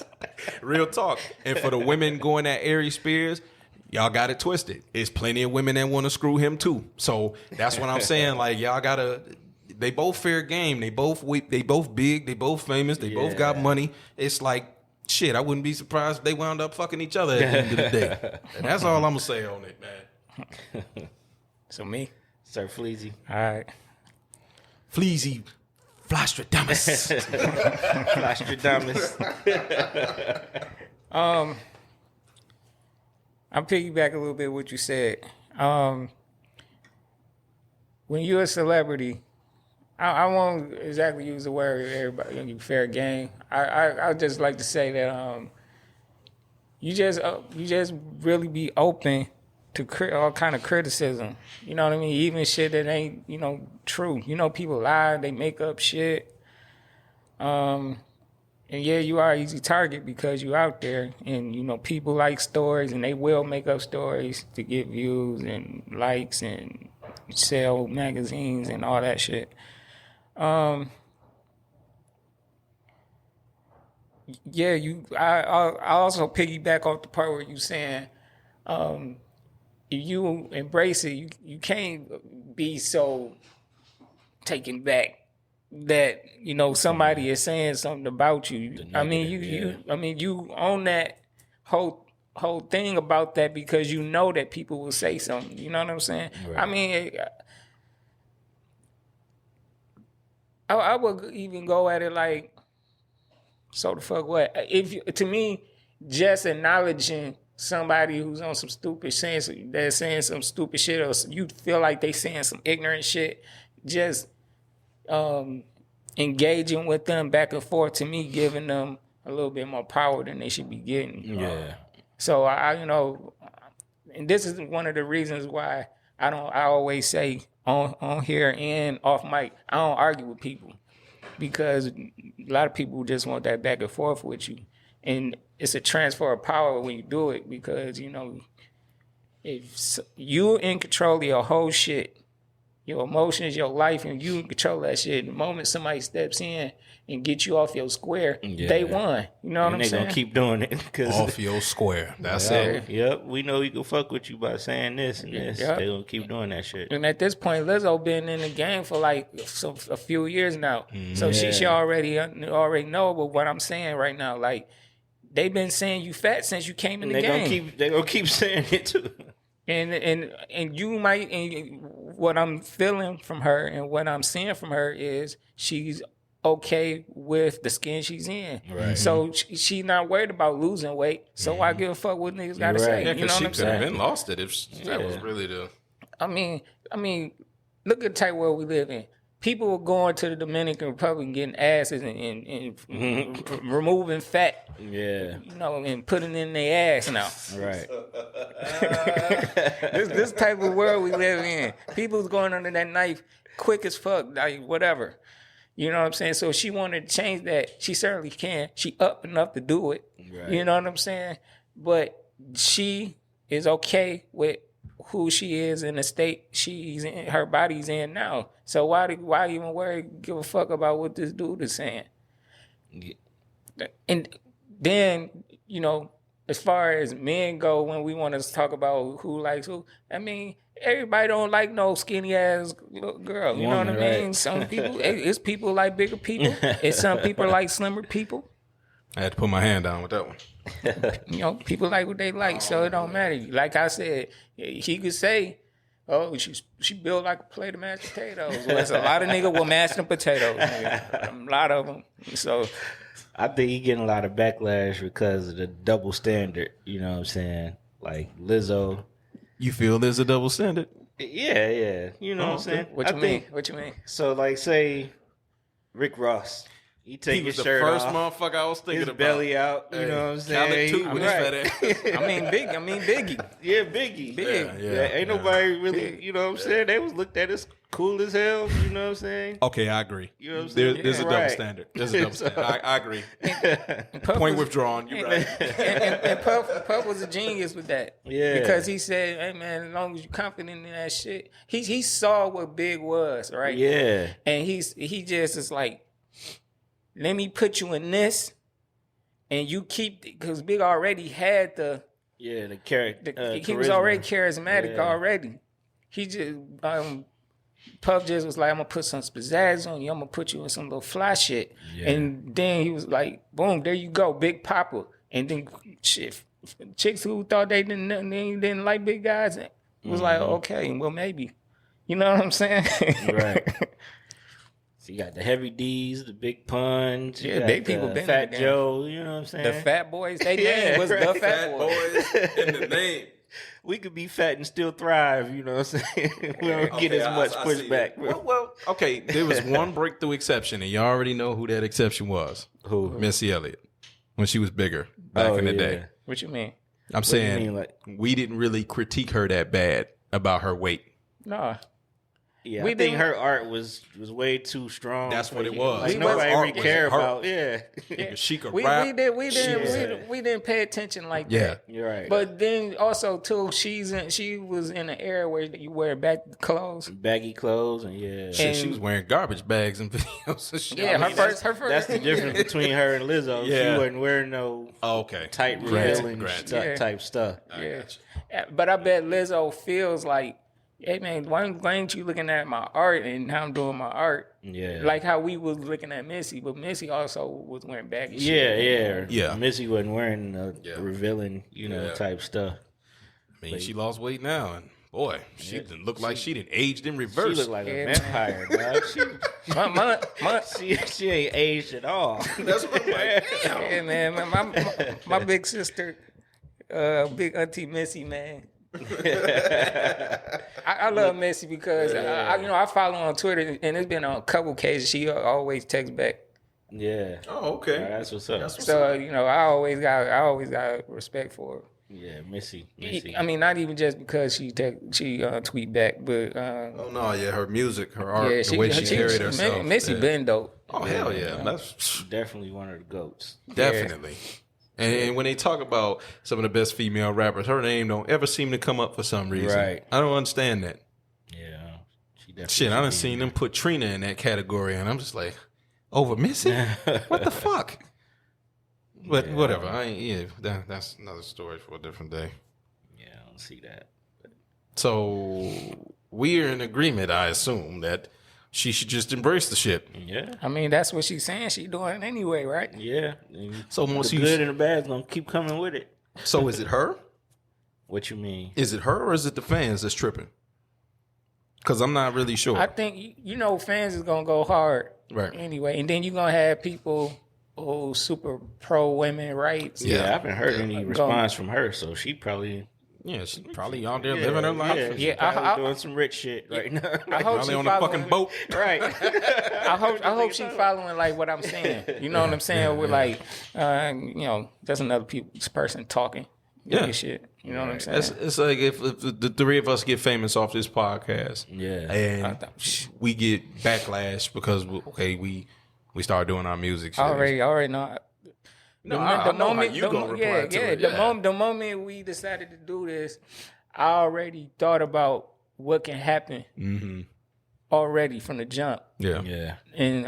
Real talk. And for the women going at Aries Spears, y'all got it twisted. There's plenty of women that want to screw him too. So that's what I'm saying. Like, y'all gotta. They both fair game. They both big. They both famous. They both got money. It's like shit. I wouldn't be surprised if they wound up fucking each other at the end of the day. And that's all I'm gonna say on it, man. So me, Sir Fleazy. All right, Fleazy, Flostradamus. I'll piggyback a little bit what you said. When you're a celebrity, I won't exactly use the word everybody fair game. I just like to say that you just really be open to all kind of criticism. You know what I mean? Even shit that ain't true. People lie, they make up shit. And yeah, you are an easy target because you out there, and people like stories, and they will make up stories to get views and likes and sell magazines and all that shit. Yeah, I also piggyback off the part where you saying, if you embrace it, you can't be so taken back that somebody is saying something about you. I mean, you own that whole thing about that because you know that people will say something. You know what I'm saying? Right. I mean, I would even go at it like, so the fuck what? To me, just acknowledging somebody who's on some stupid shit, they're saying some stupid shit, or you feel like they saying some ignorant shit, just engaging with them back and forth, to me, giving them a little bit more power than they should be getting. Yeah. So I and this is one of the reasons why I always say on here and off mic, I don't argue with people, because a lot of people just want that back and forth with you, and it's a transfer of power when you do it, because if you're in control of your whole shit, your emotions, your life, and you in control of that shit. The moment somebody steps in and get you off your square, they won. You know what I'm saying? They gonna keep doing it. Off your square. That's it. Yep. We know you can fuck with you by saying this and this. Yep. They gonna keep doing that shit. And at this point, Lizzo been in the game for like a few years now. So she already know. But what I'm saying right now, like, they been saying you fat since you came in the game. They gonna keep saying it too. And you might, and what I'm feeling from her and what I'm seeing from her is she's okay with the skin she's in. Right. So she's not worried about losing weight. So I give a fuck what niggas gotta say. Yeah, you know what I'm saying? She could have been lost it if that was really the. I mean, look at the type world we live in. People were going to the Dominican Republic and getting asses and removing fat. Yeah. And putting in their ass now. Right. this type of world we live in. People's going under that knife quick as fuck, like whatever. You know what I'm saying? So she wanted to change that. She certainly can. She up enough to do it. Right. You know what I'm saying? But she is okay with who she is in the state she's in, her body's in now. So why even give a fuck about what this dude is saying? Yeah. And then, as far as men go, when we want to talk about who likes who, I mean, everybody don't like no skinny ass girl. You know what I mean? Right. Some people, it's people like bigger people. It's some people like slimmer people. I had to put my hand down with that one. People like what they like, so it don't matter. Like I said, he could say, "Oh, she built like a plate of mashed potatoes." Well, there's a lot of niggas with mashed potatoes, nigga. A lot of them. So I think he getting a lot of backlash because of the double standard. You know what I'm saying? Like Lizzo. You feel there's a double standard? Yeah. You know what I'm saying? What you mean? So, like, say Rick Ross. He was his shirt off. The first motherfucker I was thinking his about. belly out. You know what I'm saying? With his fat ass. Biggie. Yeah, Biggie. Big. Yeah, ain't nobody really, you know what I'm saying? They was looked at as cool as hell, you know what I'm saying? Okay, I agree. You know what I'm saying? There's a double standard. There's a double standard. I agree. Point withdrawn. You're right. And Puff was a genius with that. Yeah. Because he said, hey, man, as long as you're confident in that shit. He saw what Big was, right? Yeah. And he just is like, let me put you in this, and you keep, because Big already had the character. He was already charismatic already. He just Puff just was like, I'm gonna put some pizzazz on you. I'm gonna put you in some little fly shit. Yeah. And then he was like, boom, there you go, Big Papa. And then shit, chicks who thought they didn't like big guys was like, okay, well maybe. You know what I'm saying? Right. So you got the Heavy D's, the Big Puns, big people, Fat Joe, you know what I'm saying? The Fat Boys, they name was the Fat Boys. In the name. we could be fat and still thrive. You know what I'm saying? We don't get as much pushback. Well, okay. There was one breakthrough exception, and you already know who that exception was. Who? Missy Elliott, when she was bigger back in the day. What you mean? I'm saying mean, like- we didn't really critique her that bad about her weight. No. Yeah, We I think didn't- her art was way too strong. That's what for it you. was. Like, Her nobody art really was care her. about. Yeah, She could We rap. didn't pay attention like Yeah. that. you're right. But then also too, she was in an era where you wear back clothes. baggy clothes and yeah. Shit, she and- was wearing garbage bags and videos. And shit. Yeah, I mean, her first. That's the difference between her and Lizzo. Yeah. She wasn't wearing no Oh, okay. tight Granted, revealing granted. type stuff. Yeah. But I bet Lizzo feels like, hey man, why ain't you looking at my art and how I'm doing my art? Yeah. Like how we was looking at Missy, but Missy also was wearing baggy Yeah, shit. yeah, Yeah. Missy wasn't wearing revealing, Yeah. type stuff. I mean, she lost weight now, and boy, she didn't look like she didn't aged in She reverse. looked like Yeah, a man. vampire, dog. She ain't aged at all. That's what I'm like. Damn. Yeah, man. My big sister, big auntie Missy, man. I love Missy because I follow her on Twitter, and it's been on a couple occasions. She always texts back. Yeah. Oh, okay. That's what's up. So I always got respect for her. Yeah, Missy. I mean, not even just because she tweet back, but Oh no, yeah, her music, her art, yeah, the way she carried herself. Missy yeah. been dope. Oh hell yeah, that's Definitely one of the goats. definitely. And when they talk about some of the best female rappers, her name don't ever seem to come up for some reason. Right. I don't understand that. Yeah. She definitely Shit, I done seen them put Trina in that category, and I'm just like, over Missy? What the fuck? But whatever. I ain't. Yeah, that's another story for a different day. Yeah, I don't see that. So we're in agreement, I assume, that she should just embrace the shit. Yeah. I mean, that's what she's saying. She doing anyway, right? Yeah. So once The you, good and the bad's gonna keep coming with it. so is it her? What you mean? Is it her or is it the fans that's tripping? Because I'm not really sure. I think fans is gonna go hard, Right. Anyway, and then you're gonna have people who super pro women rights. Yeah, Yeah. I haven't heard any response from her, so she probably Yeah, she's probably out there living her life. Yeah, Yeah, she's probably I- doing some rich shit right now. I hope Probably she on a following, fucking boat. right. I hope she following like what I'm saying. You know what I'm saying? With like, that's another person talking. Yeah. Shit. You know what I'm saying? It's like if the three of us get famous off this podcast, Yeah. and we get backlash because we start doing our music. Shit. I already know. No, I know how you gonna reply to it. The moment we decided to do this, I already thought about what can happen already from the jump, Yeah. Yeah. and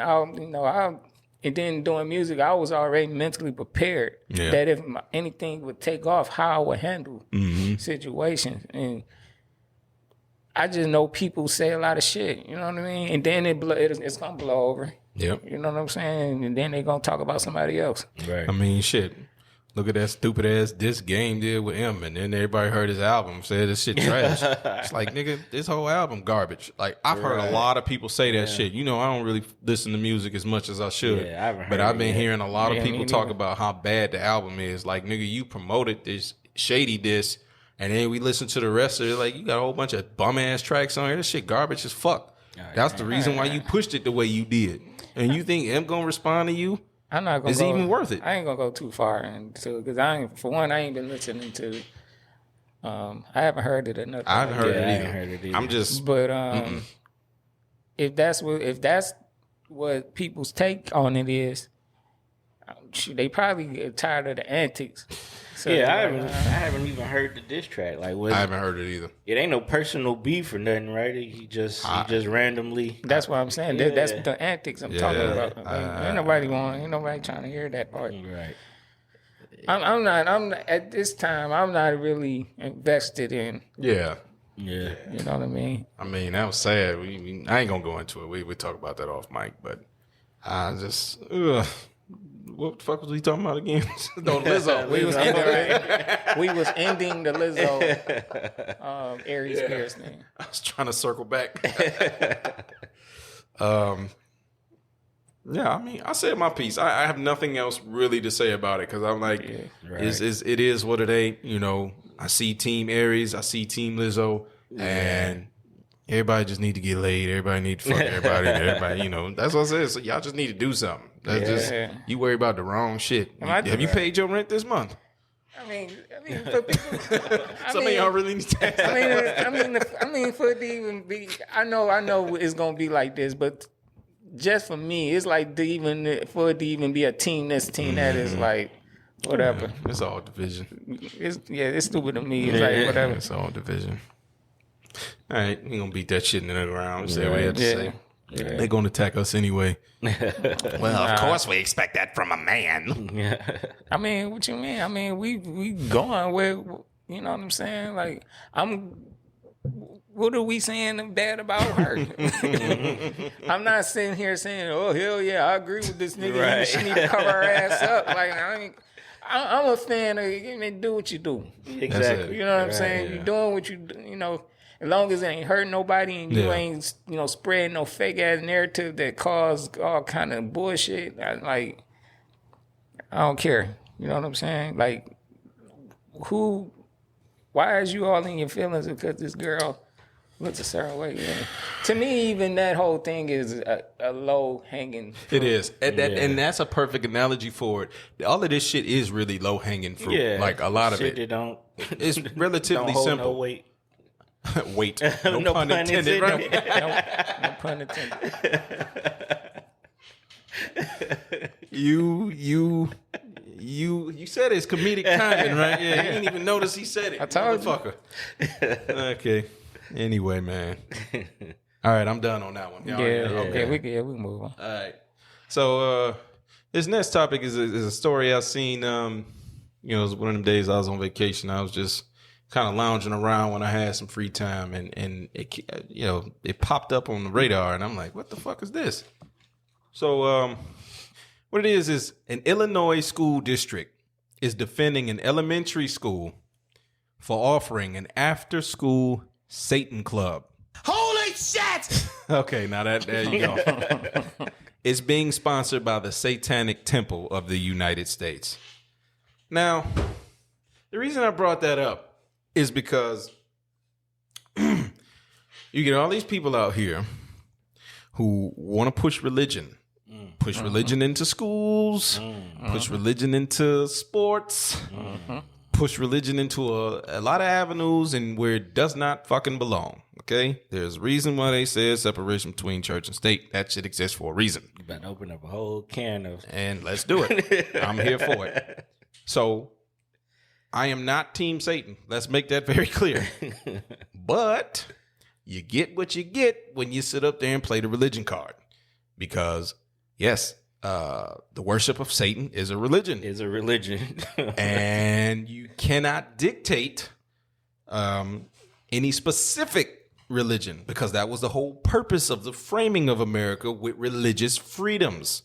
and then doing music, I was already mentally prepared Yeah. that if anything would take off, how I would handle situations, and I just know people say a lot of shit. You know what I mean? And then it's gonna blow over. Yep. You know what I'm saying? And then they gonna talk about somebody else. Right. I mean, shit. Look at that stupid ass this game did with him, and then everybody heard his album, said this shit trash. It's like, nigga, this whole album garbage. Like, I've heard a lot of people say that shit. You know, I don't really listen to music as much as I should. Yeah, I haven't heard but I've it been yet. hearing a lot Yeah, of me people talk neither. about how bad the album is. Like, nigga, you promoted this shady diss, and then we listen to the rest of it. Like, you got a whole bunch of bum ass tracks on here. This shit garbage as fuck. That's the reason why you pushed it the way you did. And you think M gonna respond to you? I'm not gonna. Is it even worth it? I ain't gonna go too far into because I ain't been listening to. I haven't heard it or nothing. I haven't heard Yeah, I it ain't either. heard it either. I'm just But if that's what people's take on it is, they probably get tired of the antics. So, Yeah, I haven't even heard the diss track. Like, I haven't heard it either. it ain't no personal beef or nothing, right? He just randomly. That's what I'm saying. Yeah. That's the antics I'm talking Yeah. about. Ain't nobody trying to hear that part. Right. I'm not at this time. I'm not really invested in. Yeah. Yeah. You know what I mean? I mean, that was sad. I ain't gonna go into it. We talk about that off mic, but I just what the fuck was we talking about again? No, Lizzo. We was ending the Lizzo Aries Spears thing. I was trying to circle back. Yeah, I mean, I said my piece. I have nothing else really to say about it because I'm like, it is what it ain't. You know, I see Team Aries, I see Team Lizzo, and everybody just need to get laid. Everybody need to fuck everybody. Everybody, you know, that's what I said. So y'all just need to do something. That's just, you worry about the wrong shit. Have you paid your rent this month? I mean, for people, Some of y'all really need to. I mean, for it to even be, I know it's gonna be like this, but just for me, it's like for it to even be a team this, team that is like whatever. Yeah, it's all division. It's stupid to me. It's like whatever. It's all division. All right, we gonna beat that shit in the ground. Say what we have to say. Yeah. They're gonna attack us anyway. Well, of course we expect that from a man. I mean, what you mean? I mean, we going where, you know what I'm saying? Like, what are we saying bad about her? I'm not sitting here saying, oh, hell yeah, I agree with this nigga. Right. She need to cover her ass up. Like, I'm a fan of, do what you do. Exactly. You know what I'm saying? Yeah. You're doing what you do, you know. As long as it ain't hurting nobody and you ain't, you know, spreading no fake ass narrative that cause all kind of bullshit, I don't care. You know what I'm saying? Like, why is you all in your feelings because this girl looks a certain way? Yeah. To me, even that whole thing is a low hanging fruit. It is. And that's a perfect analogy for it. All of this shit is really low hanging fruit. Yeah. Like, a lot of it. It's relatively hold simple. No weight. Wait, no pun intended, right? No pun intended. You said it's comedic timing, right? Yeah, you didn't even notice he said it. I told you. Okay. Anyway, man. All right, I'm done on that one. Okay, we can move on. All right. So this next topic is a story I've seen. It was one of them days I was on vacation. I was just kind of lounging around when I had some free time, and it, it popped up on the radar, and I'm like, what the fuck is this? So what it is an Illinois school district is defending an elementary school for offering an after-school Satan club. Holy shit! Okay, now there you go. It's being sponsored by the Satanic Temple of the United States. Now, the reason I brought that up is because you get all these people out here who want to push religion. Push religion into schools, push religion into sports, push religion into a lot of avenues and where it does not fucking belong. Okay? There's a reason why they said separation between church and state. That shit exists for a reason. You better open up a whole can of... And let's do it. I'm here for it. So, I am not Team Satan. Let's make that very clear. But you get what you get when you sit up there and play the religion card. Because, yes, the worship of Satan is a religion. Is a religion. And you cannot dictate any specific religion, because that was the whole purpose of the framing of America with religious freedoms.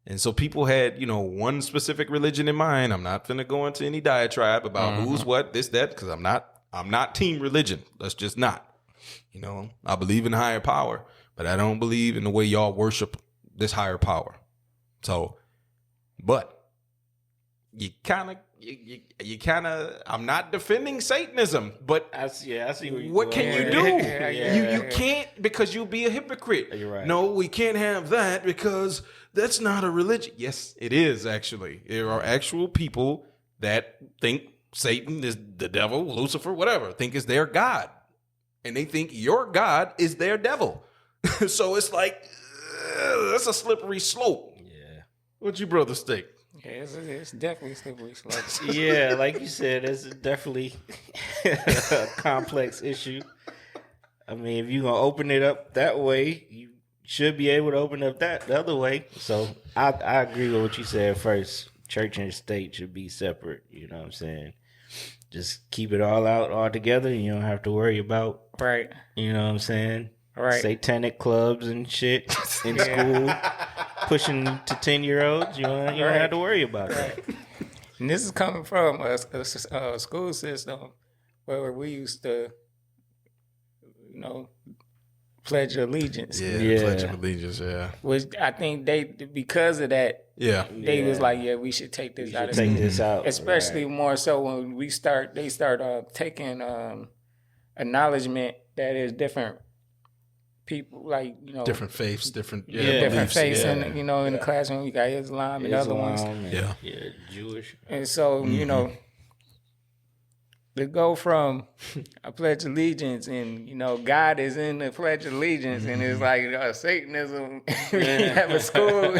And so people had, one specific religion in mind. I'm not going to go into any diatribe about who's what, this, that, because I'm not team religion. That's just not. I believe in higher power, but I don't believe in the way y'all worship this higher power. So, but you kind of, I'm not defending Satanism, but I see what can you do? You can't, because you'll be a hypocrite. You're right. No, we can't have that because that's not a religion. Yes, it is actually. There are actual people that think Satan is the devil, Lucifer, whatever, think is their God. And they think your God is their devil. So it's like, that's a slippery slope. Yeah. What you brothers think? Yeah, it's definitely slippery slope. Yeah, like you said, it's definitely a complex issue. I mean, if you're going to open it up that way, you should be able to open up the other way. So I agree with what you said first. Church and state should be separate. You know what I'm saying? Just keep it all out all together. You don't have to worry about, right? You know what I'm saying? Right. Satanic clubs and shit in school, pushing to 10-year-olds. You don't have to worry about that. And this is coming from a school system where we used to, Pledge of Allegiance. Yeah, Pledge of Allegiance. Yeah, Which I think they, because of that, they was like, we should take this out. Take this out, especially more so when they start taking acknowledgement that is different people, like different faiths, different different faiths, yeah. and in the classroom you got Islam and other ones, Jewish, and so to go from a Pledge of Allegiance and God is in the Pledge of Allegiance and it's like Satanism. We have a school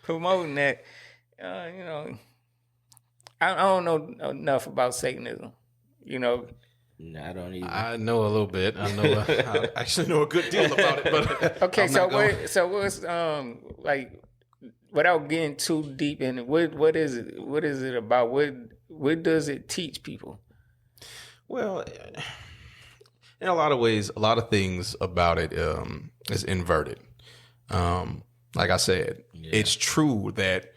promoting that. I don't know enough about Satanism. No, I don't either. I know a little bit. I actually know a good deal about it. But okay, so what's like, without getting too deep in it, what is it? What is it about? What does it teach people? Well, in a lot of ways, a lot of things about it is inverted. Like I said, it's true that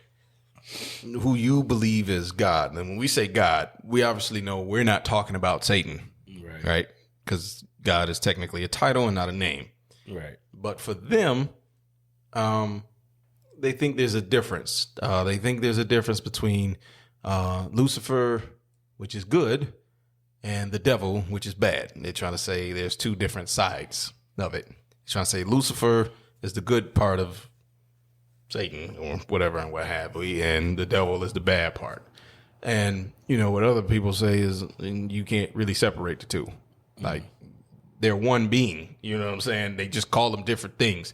who you believe is God. And when we say God, we obviously know we're not talking about Satan, right? Because God is technically a title and not a name. Right. But for them, they think there's a difference. They think there's a difference between Lucifer, which is good, and the devil, which is bad. They're trying to say there's two different sides of it. They're trying to say Lucifer is the good part of Satan or whatever and what have we, and the devil is the bad part. And, what other people say is you can't really separate the two. Like, they're one being, you know what I'm saying? They just call them different things.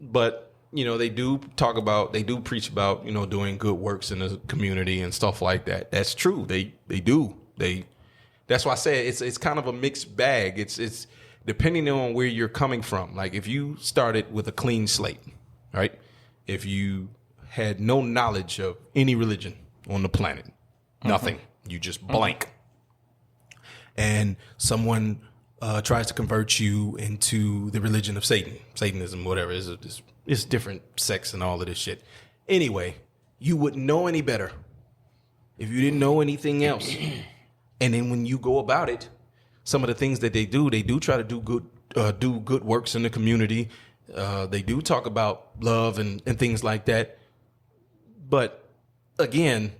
But, they do preach about, doing good works in the community and stuff like that. That's true. They do. That's why I say it's kind of a mixed bag. It's depending on where you're coming from. Like if you started with a clean slate, right? If you had no knowledge of any religion on the planet, nothing, you just blank, and someone tries to convert you into the religion of Satanism, whatever, it's different sects and all of this shit. Anyway, you wouldn't know any better if you didn't know anything else. And then when you go about it, some of the things that they do try to do good works in the community. They do talk about love and things like that. But again,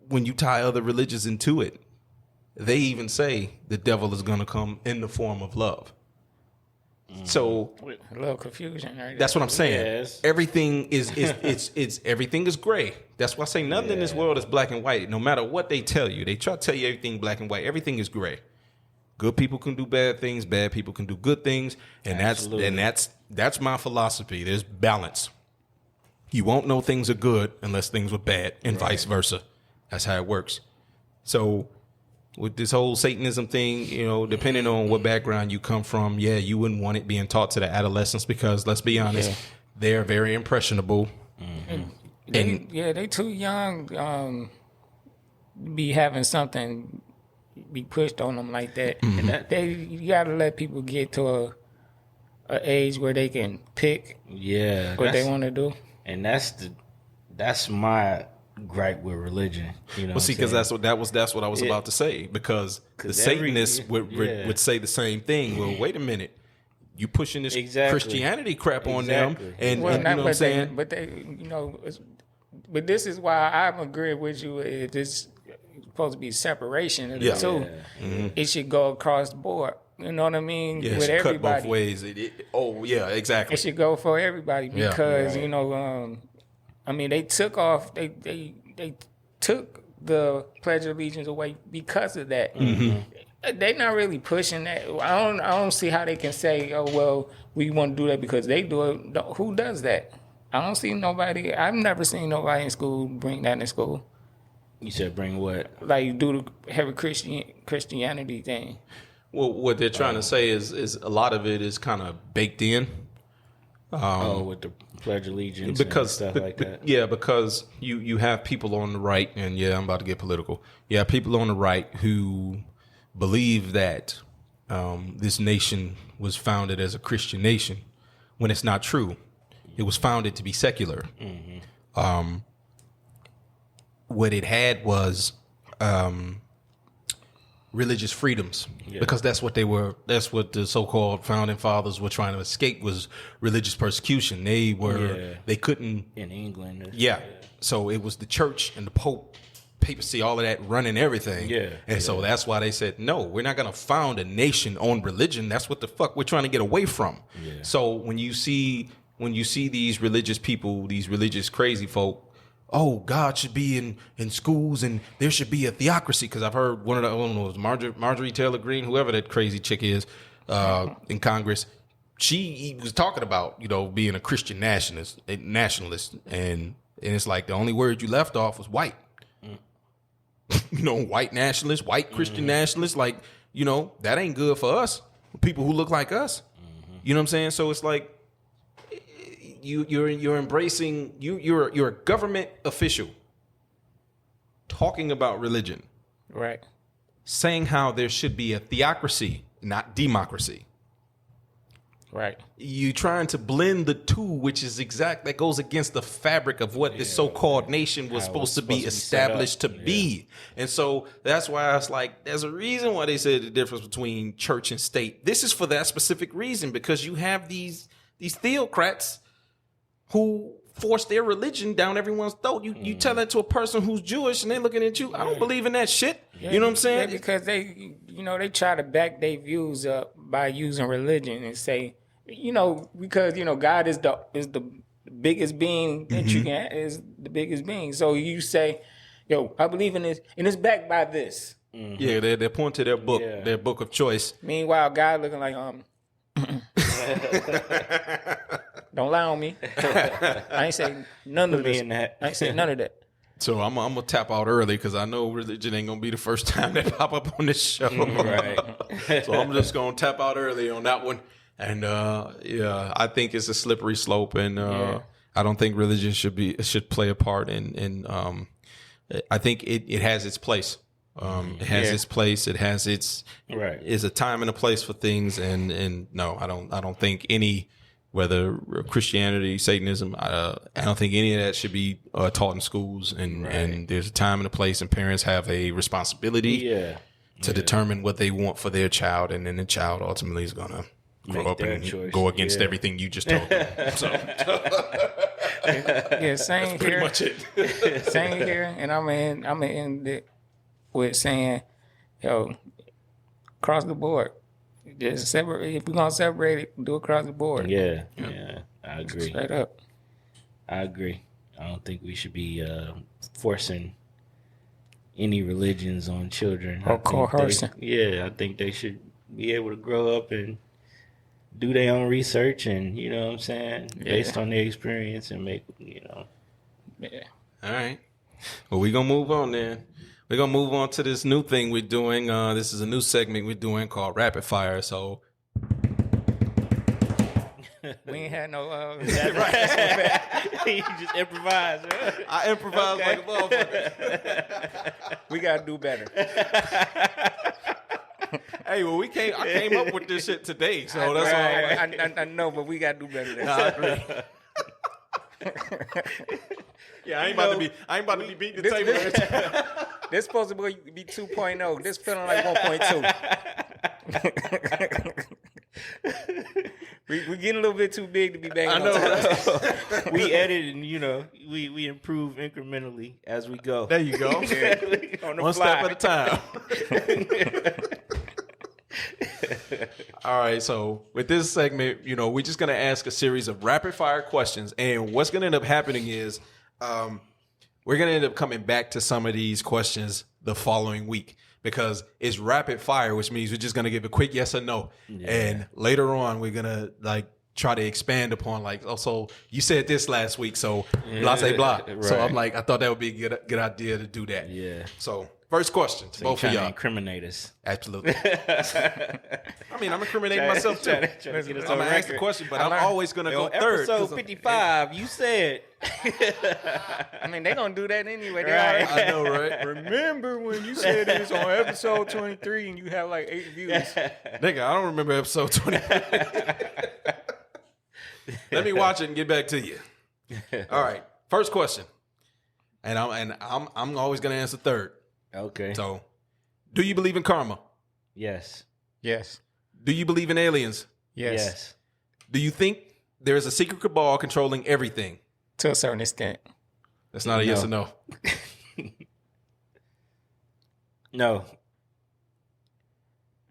when you tie other religions into it, they even say the devil is going to come in the form of love. So a little confusion, right? That's what I'm saying. Yes. Everything is everything is gray. That's why I say nothing in this world is black and white. No matter what they tell you, they try to tell you everything black and white. Everything is gray. Good people can do bad things. Bad people can do good things, and that's my philosophy. There's balance. You won't know things are good unless things were bad, and vice versa. That's how it works. So with this whole Satanism thing, depending on what background you come from, you wouldn't want it being taught to the adolescents because, let's be honest, they're very impressionable. Mm-hmm. They too young be having something be pushed on them like that. Mm-hmm. And you got to let people get to a age where they can pick what they want to do. And that's my gripe with religion. Well, see, because that's what I was about to say. Because the Satanists would say the same thing. Well, wait a minute, you pushing this Christianity crap on them, and you know what I'm saying? But this is why I'm agreeing with you. If it's supposed to be separation of the two, it should go across the board. You know what I mean? Yeah, with everybody. Cut both ways. Exactly. It should go for everybody because they took off. They took the Pledge of Allegiance away because of that. Mm-hmm. They're not really pushing that. I don't see how they can say, "Oh well, we want to do that because they do it." Who does that? I don't see nobody. I've never seen nobody in school bring that in school. You said bring what? Like do the heavy Christianity thing. Well, what they're trying to say is a lot of it is kind of baked in. With the Pledge of Allegiance and stuff like that. Yeah, because you have people on the right, and I'm about to get political. You have people on the right who believe that this nation was founded as a Christian nation, when it's not true. It was founded to be secular. Mm-hmm. What it had was religious freedoms because that's what they were. That's what the so-called founding fathers were trying to escape was religious persecution. They were they couldn't in England. So it was the church and the Pope, papacy, all of that running everything. So that's why they said no. We're not going to found a nation on religion. That's what the fuck we're trying to get away from. So when you see these religious people, these religious crazy folk. Oh, God should be in schools and there should be a theocracy. Because I've heard one of the, I don't know, it was Marjorie Taylor Greene, whoever that crazy chick is in Congress. She was talking about, being a Christian nationalist. And it's like the only word you left off was white. White nationalist, white Christian nationalist. Like, that ain't good for us. People who look like us. You know what I'm saying? So it's like, you're embracing you're a government official talking about religion, right? Saying how there should be a theocracy, not democracy, right? You trying to blend the two, which is that goes against the fabric of what this so-called nation was supposed to be established to be. And so that's why it's like there's a reason why they said the difference between church and state. This is for that specific reason, because you have these theocrats who force their religion down everyone's throat. You tell that to a person who's Jewish and they're looking at you. I don't believe in that shit. You know what I'm saying? Yeah, because they try to back their views up by using religion and say, because God is the biggest being that you can, is the biggest being. So you say, I believe in this, and it's backed by this. Yeah, they point to their book of choice. Meanwhile, God looking like don't lie on me. I ain't say none of this. I ain't say none of that. So I'm gonna tap out early because I know religion ain't gonna be the first time they pop up on this show. Right. So I'm just gonna tap out early on that one. And I think it's a slippery slope, and I don't think religion should play a part in. I think it has its place. It has its place. It has its is a time and a place for things. And no, I don't think any, whether Christianity, Satanism, I don't think any of that should be taught in schools. And there's a time and a place, and parents have a responsibility to determine what they want for their child, and then the child ultimately is gonna grow up and go against everything you just told them. So same pretty here. much it. Same here, and I'm gonna end it with saying, across the board. Just separate. If we're gonna separate it, do it across the board. Yeah, I agree. Straight up. I agree. I don't think we should be forcing any religions on children. Or coercing. I think they should be able to grow up and do their own research, and you know what I'm saying, based on their experience, and make All right. Well, we're gonna move on then. We're going to move on to this new thing we're doing. This is a new segment we're doing called Rapid Fire. So we ain't had no... You just improvise, right? I improvise like a motherfucker. We got to do better. Hey, well, I came up with this shit today, so that's all. I know, but we got to do better than I that. agree. I ain't about to be beating the table. This supposed to be 2.0. This feeling like 1.2. we getting a little bit too big to be banging. I know. Right? We edit and we improve incrementally as we go. There you go. On the One fly. step at a time. All right, so with this segment, we're just going to ask a series of rapid fire questions. And what's going to end up happening is we're going to end up coming back to some of these questions the following week, because it's rapid fire, which means we're just going to give a quick yes or no. Yeah. And later on, we're going to try to expand upon so you said this last week, so blah, say blah. Right. So I'm I thought that would be a good idea to do that. Yeah. So first question to both of y'all. Incriminate us. Absolutely. I mean, I'm incriminating myself too. I'm going to ask the question, but I'm always going to go third. Episode 55, you said. I mean, they're going to do that anyway. Right. I know, right? Remember when you said this on episode 23 and you have 8 views? Nigga, I don't remember episode 23. Let me watch it and get back to you. All right. First question. And I'm always going to answer third. Okay. So, Do you believe in karma? Yes. Yes. Do you believe in aliens? Yes. Do you think there is a secret cabal controlling everything? To a certain extent. That's not a yes or no. No.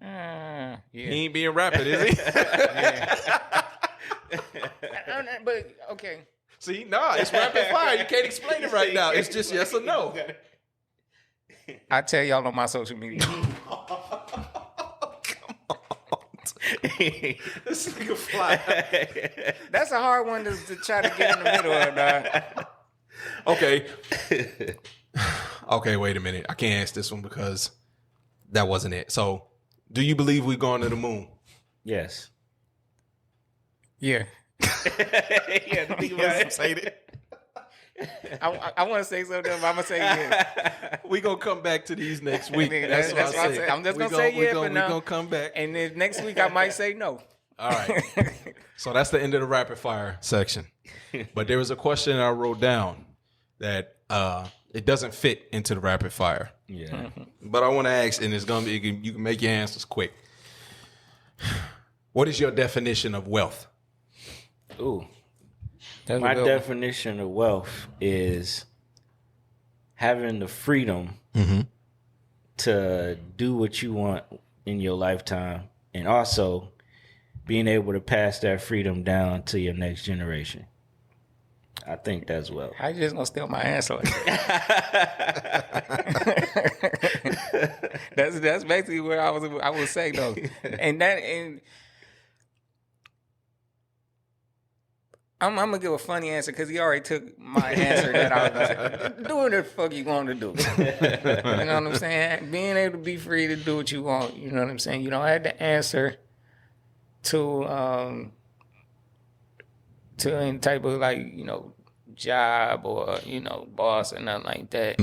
Yeah. He ain't being rapid, is he? But okay. See, nah, it's rapid fire. You can't explain it right now. It's just yes or no. I tell y'all on my social media. This nigga fly. That's a hard one to try to get in the middle of, dog. Okay. Okay, wait a minute. I can't ask this one because that wasn't it. So, do you believe we've gone to the moon? Yes. Yeah. Yeah, think about it. Say it. I want to say something, but I'm going to say yeah. We gonna come back to these next week. That's what I said. I'm just going to say yeah for now. We're gonna come back. And then next week I might say no. All right. So that's the end of the rapid fire section. But there was a question I wrote down that it doesn't fit into the rapid fire. Yeah. But I want to ask, and it's gonna be you can make your answers quick. What is your definition of wealth? Ooh. That's My a good one. definition of wealth is having the freedom to do what you want in your lifetime, and also being able to pass that freedom down to your next generation. I think that's wealth. How you just gonna steal my answer like that? that's basically what I would say though, and I'm gonna give a funny answer because he already took my answer that I was gonna say. Do what the fuck you want to do. You know what I'm saying? Being able to be free to do what you want. You know what I'm saying? You don't have to answer to any type of job or boss or nothing like that.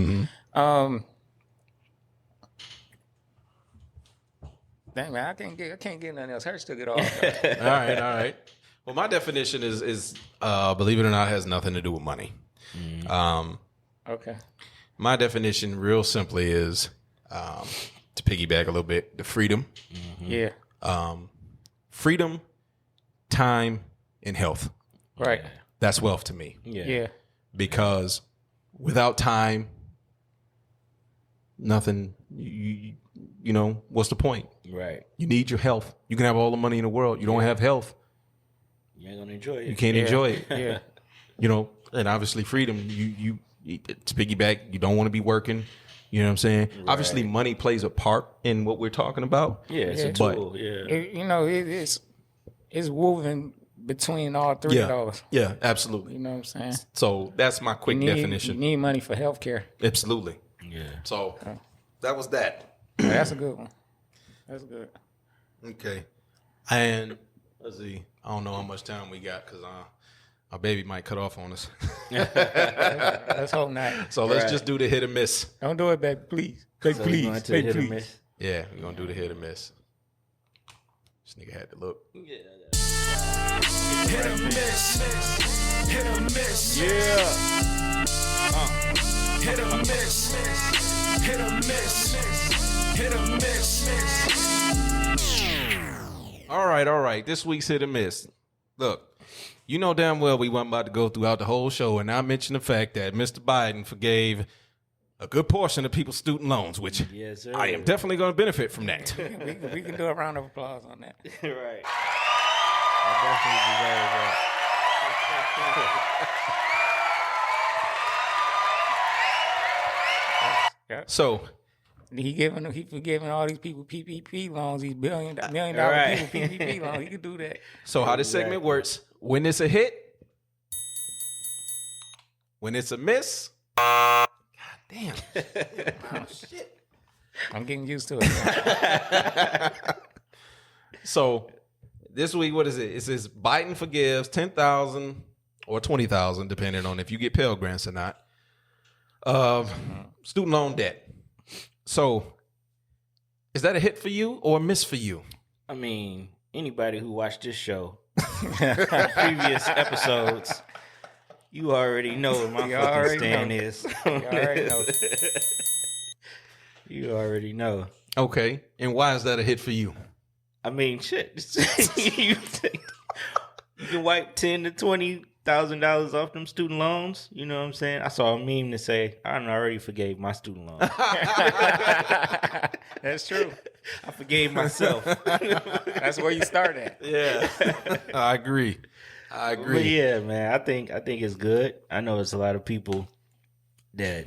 Dang man, I can't get nothing else. Hers took it off. All right. Well, my definition is believe it or not, has nothing to do with money. Okay. My definition, real simply, is to piggyback a little bit, the freedom. Yeah. Freedom, time, and health. Right. That's wealth to me. Yeah. Because without time, nothing, you know, what's the point? Right. You need your health. You can have all the money in the world. You don't have health, You ain't gonna enjoy it. you can't enjoy it. Yeah. You know, and obviously freedom, you to piggyback, you don't want to be working. You know what I'm saying? Right. Obviously money plays a part in what we're talking about. Yeah, it's a But- tool. Yeah. It's woven between all three of those. Yeah, absolutely. You know what I'm saying? So that's my quick You definition. need money for healthcare. Absolutely. Yeah. So that was that. That's a good one. That's good. Okay. And let's see. I don't know how much time we got because our baby might cut off on us. Let's hope not. So let's Right. just do the hit or miss. Don't do it, baby. Please. Baby, So we please. going to Baby, hit or please. miss? Yeah, we're going to do the hit or miss. This nigga had to look. Hit or miss. Hit or miss. Yeah. Hit or miss. Hit or miss. Hit or miss. All right. This week's hit or miss. Look, you know damn well we weren't about to go throughout the whole show and not mention the fact that Mr. Biden forgave a good portion of people's student loans, which Yes, sir. I am definitely going to benefit from that. We can do a round of applause on that. Right. I definitely deserve that. Yeah. So, He forgiving all these people PPP loans, these million dollar Right. people PPP loans. He could do that. how this segment works, when it's a hit, when it's a miss, God damn. Oh, shit. I'm getting used to it. So this week, what is it? It says Biden forgives 10,000 or 20,000, depending on if you get Pell Grants or not, of student loan debt. So is that a hit for you or a miss for you? I mean, anybody who watched this show, previous episodes, you already know what my You fucking already stand know. is. You already know. You already know. Okay. And why is that a hit for you? I mean, shit. you can wipe $10,000 to $20,000 off them student loans. You know what I'm saying? I saw a meme that say, I done already forgave my student loan. That's true. I forgave myself. That's where you start at. Yeah. I agree. But yeah, man, I think it's good. I know it's a lot of people that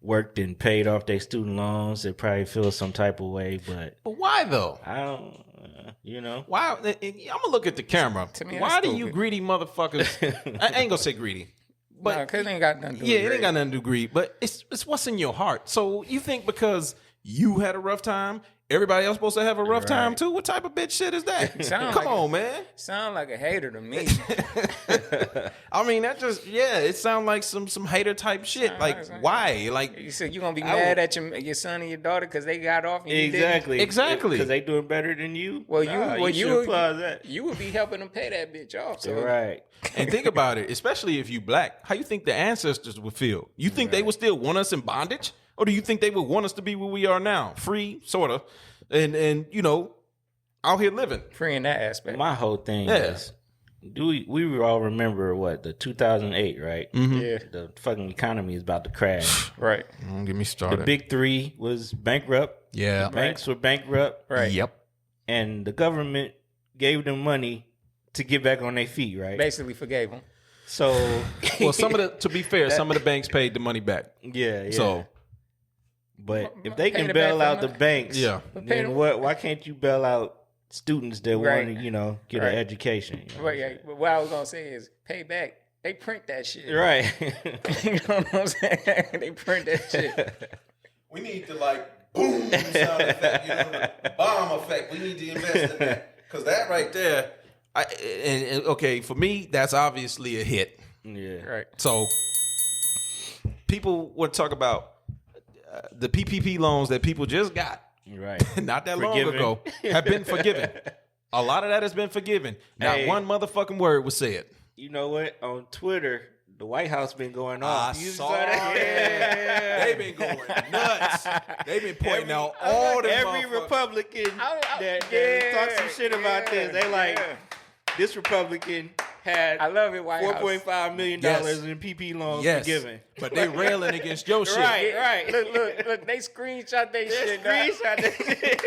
worked and paid off their student loans. They probably feel some type of way, but why though? I don't, Why? I'm gonna look at the camera. To me, Why that's do you stupid. greedy motherfuckers? I ain't gonna say greedy, but Because it ain't got nothing to do yeah, with it ain't got nothing to do with greed. But it's what's in your heart. So you think because you had a rough time, everybody else supposed to have a rough time too? What type of bitch shit is that? Sound Come like on, man. Sound like a hater to me. I mean, that just it sounds like some hater type shit. Like why? Like You said you gonna be mad at your son and your daughter because they got off and you didn't? Exactly. Because they doing better than you. Well, you should applaud that. You would be helping them pay that bitch off. So Right. And think about it, especially if you black. How you think the ancestors would feel? You think they would still want us in bondage, or do you think they would want us to be where we are now, free, sort of, and out here living? free in that aspect. My whole thing Yeah. is, we all remember the 2008, right? Yeah, The fucking economy is about to crash. right. Don't get me The started. big three was bankrupt. Yeah. The banks were bankrupt. Right. Yep. And the government gave them money to get back on their feet, right? Basically forgave them. So, Well, to be fair, some of the banks paid the money back. yeah. So But if they Pay can the bail back out from the banks, Yeah. then why can't you bail out students that Right. want to, get Right. an education? You know? Right. Yeah. But what I was gonna say is pay back. They print that shit. Right. You know what I'm saying? They print that shit. we need the boom sound effect, the bomb effect. We need to invest in that because that right there. Okay, for me, that's obviously a hit. Yeah. Right. So people would talk about the PPP loans that people just got. Right. Not that Forgiven. long ago, have been forgiven. A lot of that has been forgiven. Not Hey. one motherfucking word was said. You know what? On Twitter, the White House been going off. I You saw that? it. They've been going nuts. They've been pointing out all the every Republican that talks some shit about this. They like, this Republican had I love it. White House. $4.5 million Yes. in PP loans Yes, forgiven. but they railing against your shit. Right. Look. They screenshot they shit. dog. Screenshot that shit.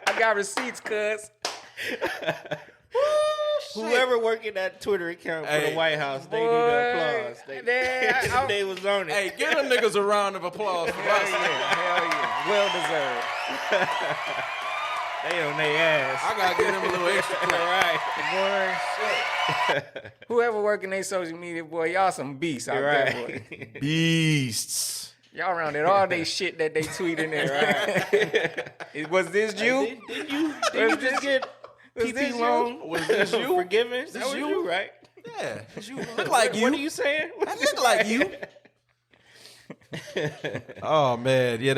I got receipts, cuz. Whoever working that Twitter account for the White House, they need the applause. They was on it. Hey, give them niggas a round of applause for us. Hell yeah. Well deserved. They on their ass. I gotta give them a little extra credit. Right. Whoever working their social media, boy, y'all some beasts out there, boy. Right. Beasts. Y'all around it all they shit that they tweet in there. Right? Was this you? Did you just get Was PP this loan? you? Was this you? Forgiven? That was you? you, right? Yeah, you look like you. What are you saying? I look like you. Oh man, yeah,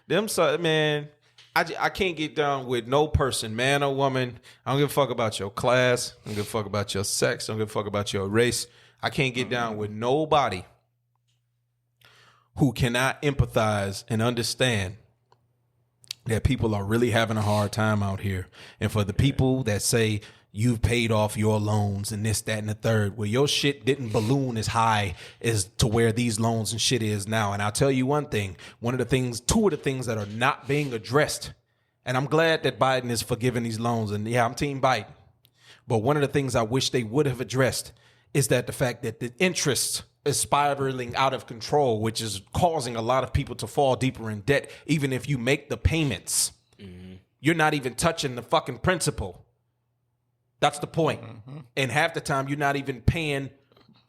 them so man. I can't get down with no person, man or woman. I don't give a fuck about your class. I don't give a fuck about your sex. I don't give a fuck about your race. I can't get down with nobody who cannot empathize and understand that people are really having a hard time out here. And for the people that say you've paid off your loans and this, that, and the third, well, your shit didn't balloon as high as to where these loans and shit is now. And I'll tell you one thing, two of the things that are not being addressed, and I'm glad that Biden is forgiving these loans, and yeah, I'm Team Biden. But one of the things I wish they would have addressed is that the fact that the interest is spiraling out of control, which is causing a lot of people to fall deeper in debt. Even if you make the payments, you're not even touching the fucking principal. That's the point. And half the time you're not even paying,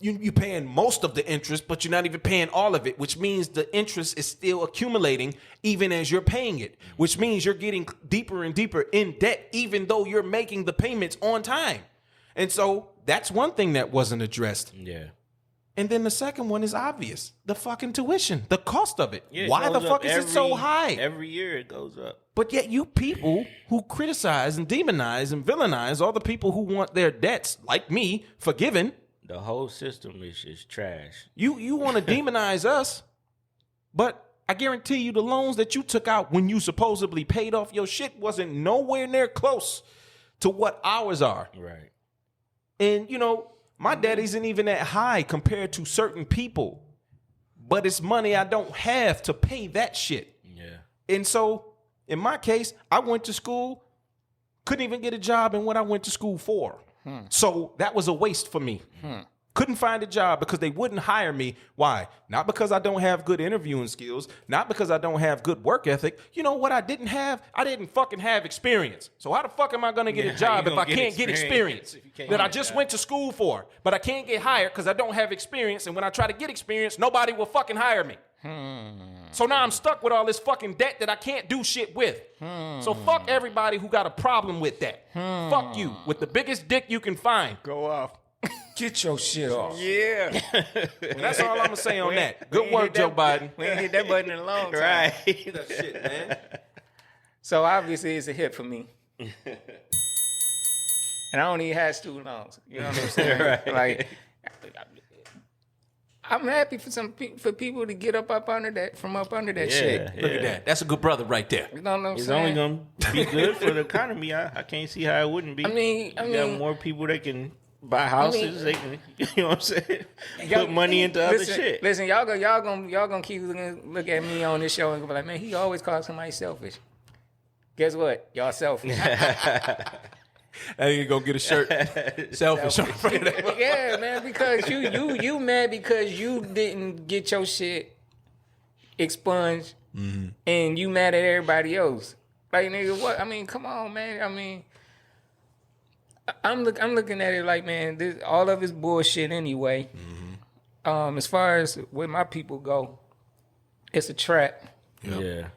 you're paying most of the interest, but you're not even paying all of it, which means the interest is still accumulating even as you're paying it, which means you're getting deeper and deeper in debt, even though you're making the payments on time. And so that's one thing that wasn't addressed. Yeah. And then the second one is obvious. The fucking tuition, the cost of it. Yeah, Why the fuck is it so high? Every year it goes up. But yet you people who criticize and demonize and villainize all the people who want their debts, like me, forgiven. The whole system is trash. You want to demonize us, but I guarantee you the loans that you took out when you supposedly paid off your shit wasn't nowhere near close to what ours are. Right. And, you know, my debt isn't even that high compared to certain people. But it's money I don't have to pay that shit. Yeah. And so, in my case, I went to school, couldn't even get a job in what I went to school for. So that was a waste for me. Couldn't find a job because they wouldn't hire me. Why? Not because I don't have good interviewing skills, not because I don't have good work ethic. You know what I didn't have? I didn't fucking have experience. So how the fuck am I going to get a job if I can't get experience that I just went to school for? But I can't get hired because I don't have experience. And when I try to get experience, nobody will fucking hire me. So now I'm stuck with all this fucking debt that I can't do shit with. So fuck everybody who got a problem with that. Fuck you with the biggest dick you can find. Go off. Get your shit off. Yeah. That's all I'm going to say on that. Good work, Joe Biden. We ain't hit that button in a long time. Right. That shit, man. So obviously it's a hit for me. And I don't even have student loans. You know what I'm saying? Right. Like, I'm happy for people to get up under that shit. Look at that. That's a good brother right there. You know what I'm It's saying? only gonna be good for the economy. I can't see how it wouldn't be. I mean, you got more people that can buy houses. They can, you know what I'm saying? Put money into other shit. Listen, y'all gonna keep look at me on this show and be like, man, he always calls somebody selfish. Guess what? Y'all selfish. I need to go get a shirt. Selfish. Yeah, man, because you mad because you didn't get your shit expunged, and you mad at everybody else. Like, nigga, what? I mean, come on, man. I mean, I'm looking at it like, man, all of it's bullshit anyway. As far as where my people go, it's a trap. Yeah.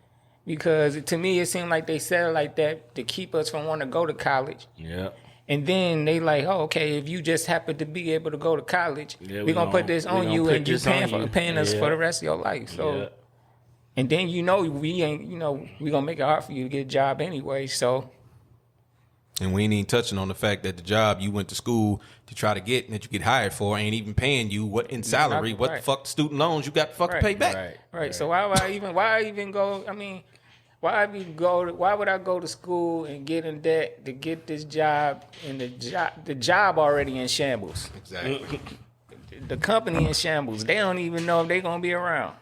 Because to me, it seemed like they said it like that to keep us from wanting to go to college. Yeah. And then they like, oh, okay, if you just happen to be able to go to college, Yeah, we're gonna put this on you, and you paying us for the rest of your life. So, and then we ain't, we gonna make it hard for you to get a job anyway. So, and we ain't even touching on the fact that the job you went to school to try to get and that you get hired for ain't even paying you what in salary. What the fuck student loans you got to fucking pay back? Right. So why would I even go? I mean, why would I go to school and get in debt to get this job, and the job already in shambles? Exactly. The company in shambles. They don't even know if they're gonna be around.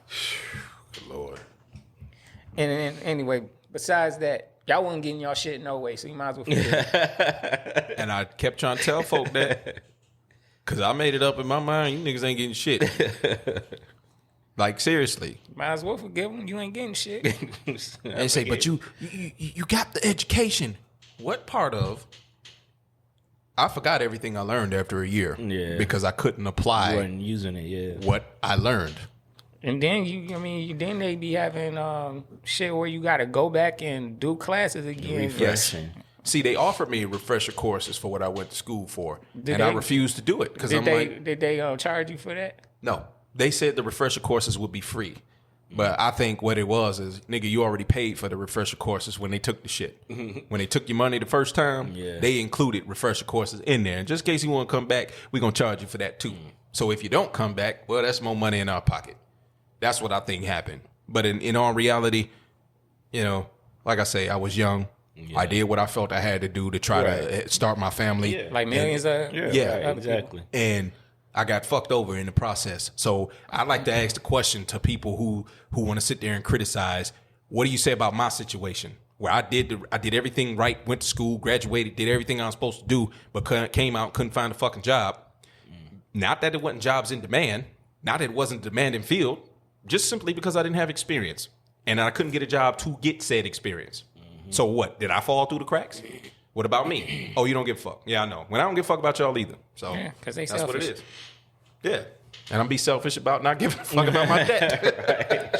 Good Lord. And anyway, besides that, y'all wasn't getting y'all shit no way, so you might as well forget it. And I kept trying to tell folk that because I made it up in my mind. You niggas ain't getting shit. Like, seriously. Might as well forgive them. You ain't getting shit. They say, but you got the education. What part of? I forgot everything I learned after a year. Yeah. Because I couldn't apply. You wasn't using it, yeah. What I learned. And then then they be having shit where you got to go back and do classes again. Refreshing. See, they offered me refresher courses for what I went to school for, I they- refused to do it because Did I'm they like, did they charge you for that? no. They said the refresher courses would be free, but I think what it was is, nigga, you already paid for the refresher courses when they took the shit. When they took your money the first time, they included refresher courses in there, and just in case you want to come back, we're gonna charge you for that too. So if you don't come back, well, that's more money in our pocket. That's what I think happened. But in all reality, like I say, I was young. I did what I felt I had to do to try to start my family. Like millions of Exactly. And I got fucked over in the process. So I like to ask the question to people who want to sit there and criticize, what do you say about my situation? Where I did everything right, went to school, graduated, did everything I was supposed to do, but came out, couldn't find a fucking job. Not that it wasn't jobs in demand, not that it wasn't a demanding field, just simply because I didn't have experience. And I couldn't get a job to get said experience. So what? Did I fall through the cracks? What about me? Oh, you don't give a fuck. Yeah, I know. When I don't give a fuck about y'all either. So because they that's selfish. what it is. Yeah. And I'm be selfish about not giving a fuck about my debt.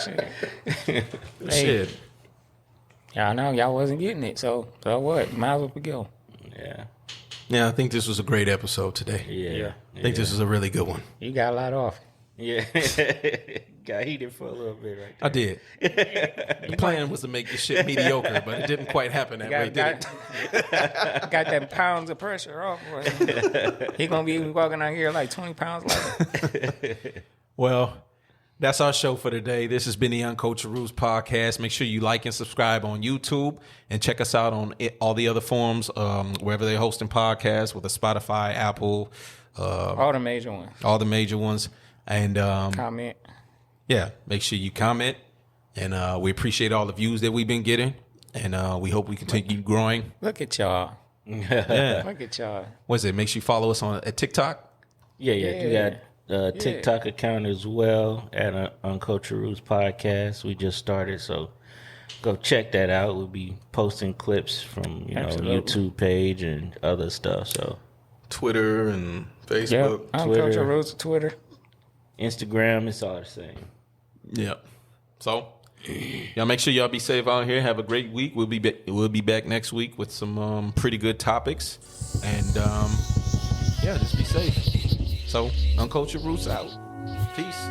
Shit. Y'all know y'all wasn't getting it, so what? Might as well forgive. Yeah. Yeah, I think this was a great episode today. Yeah. I think this was a really good one. You got a lot off. Yeah. Got heated for a little bit right there. I did. The plan was to make this shit mediocre, but it didn't quite happen that way, did it? Got them pounds of pressure off. He gonna be walking out here like 20 pounds lighter. Well, That's our show for today. This has been the Uncultured Roots podcast. Make sure you like and subscribe on YouTube and check us out on all the other forums, wherever they're hosting podcasts, with a Spotify, Apple, all the major ones. All the major ones. And comment. Yeah, make sure you comment. And we appreciate all the views that we've been getting. And we hope we continue growing. Look at y'all. Yeah. Look at y'all. What's it? Make sure you follow us at TikTok. Yeah. You got TikTok account as well at Uncultured Roots podcast. We just started, so go check that out. We'll be posting clips from YouTube page and other stuff. So Twitter and Facebook, Uncultured Roots, Twitter, Instagram. It's all the same. Yep. So y'all make sure y'all be safe out here. Have a great week. We'll be back next week with some pretty good topics. And just be safe. So, Uncultured Roots out. Peace.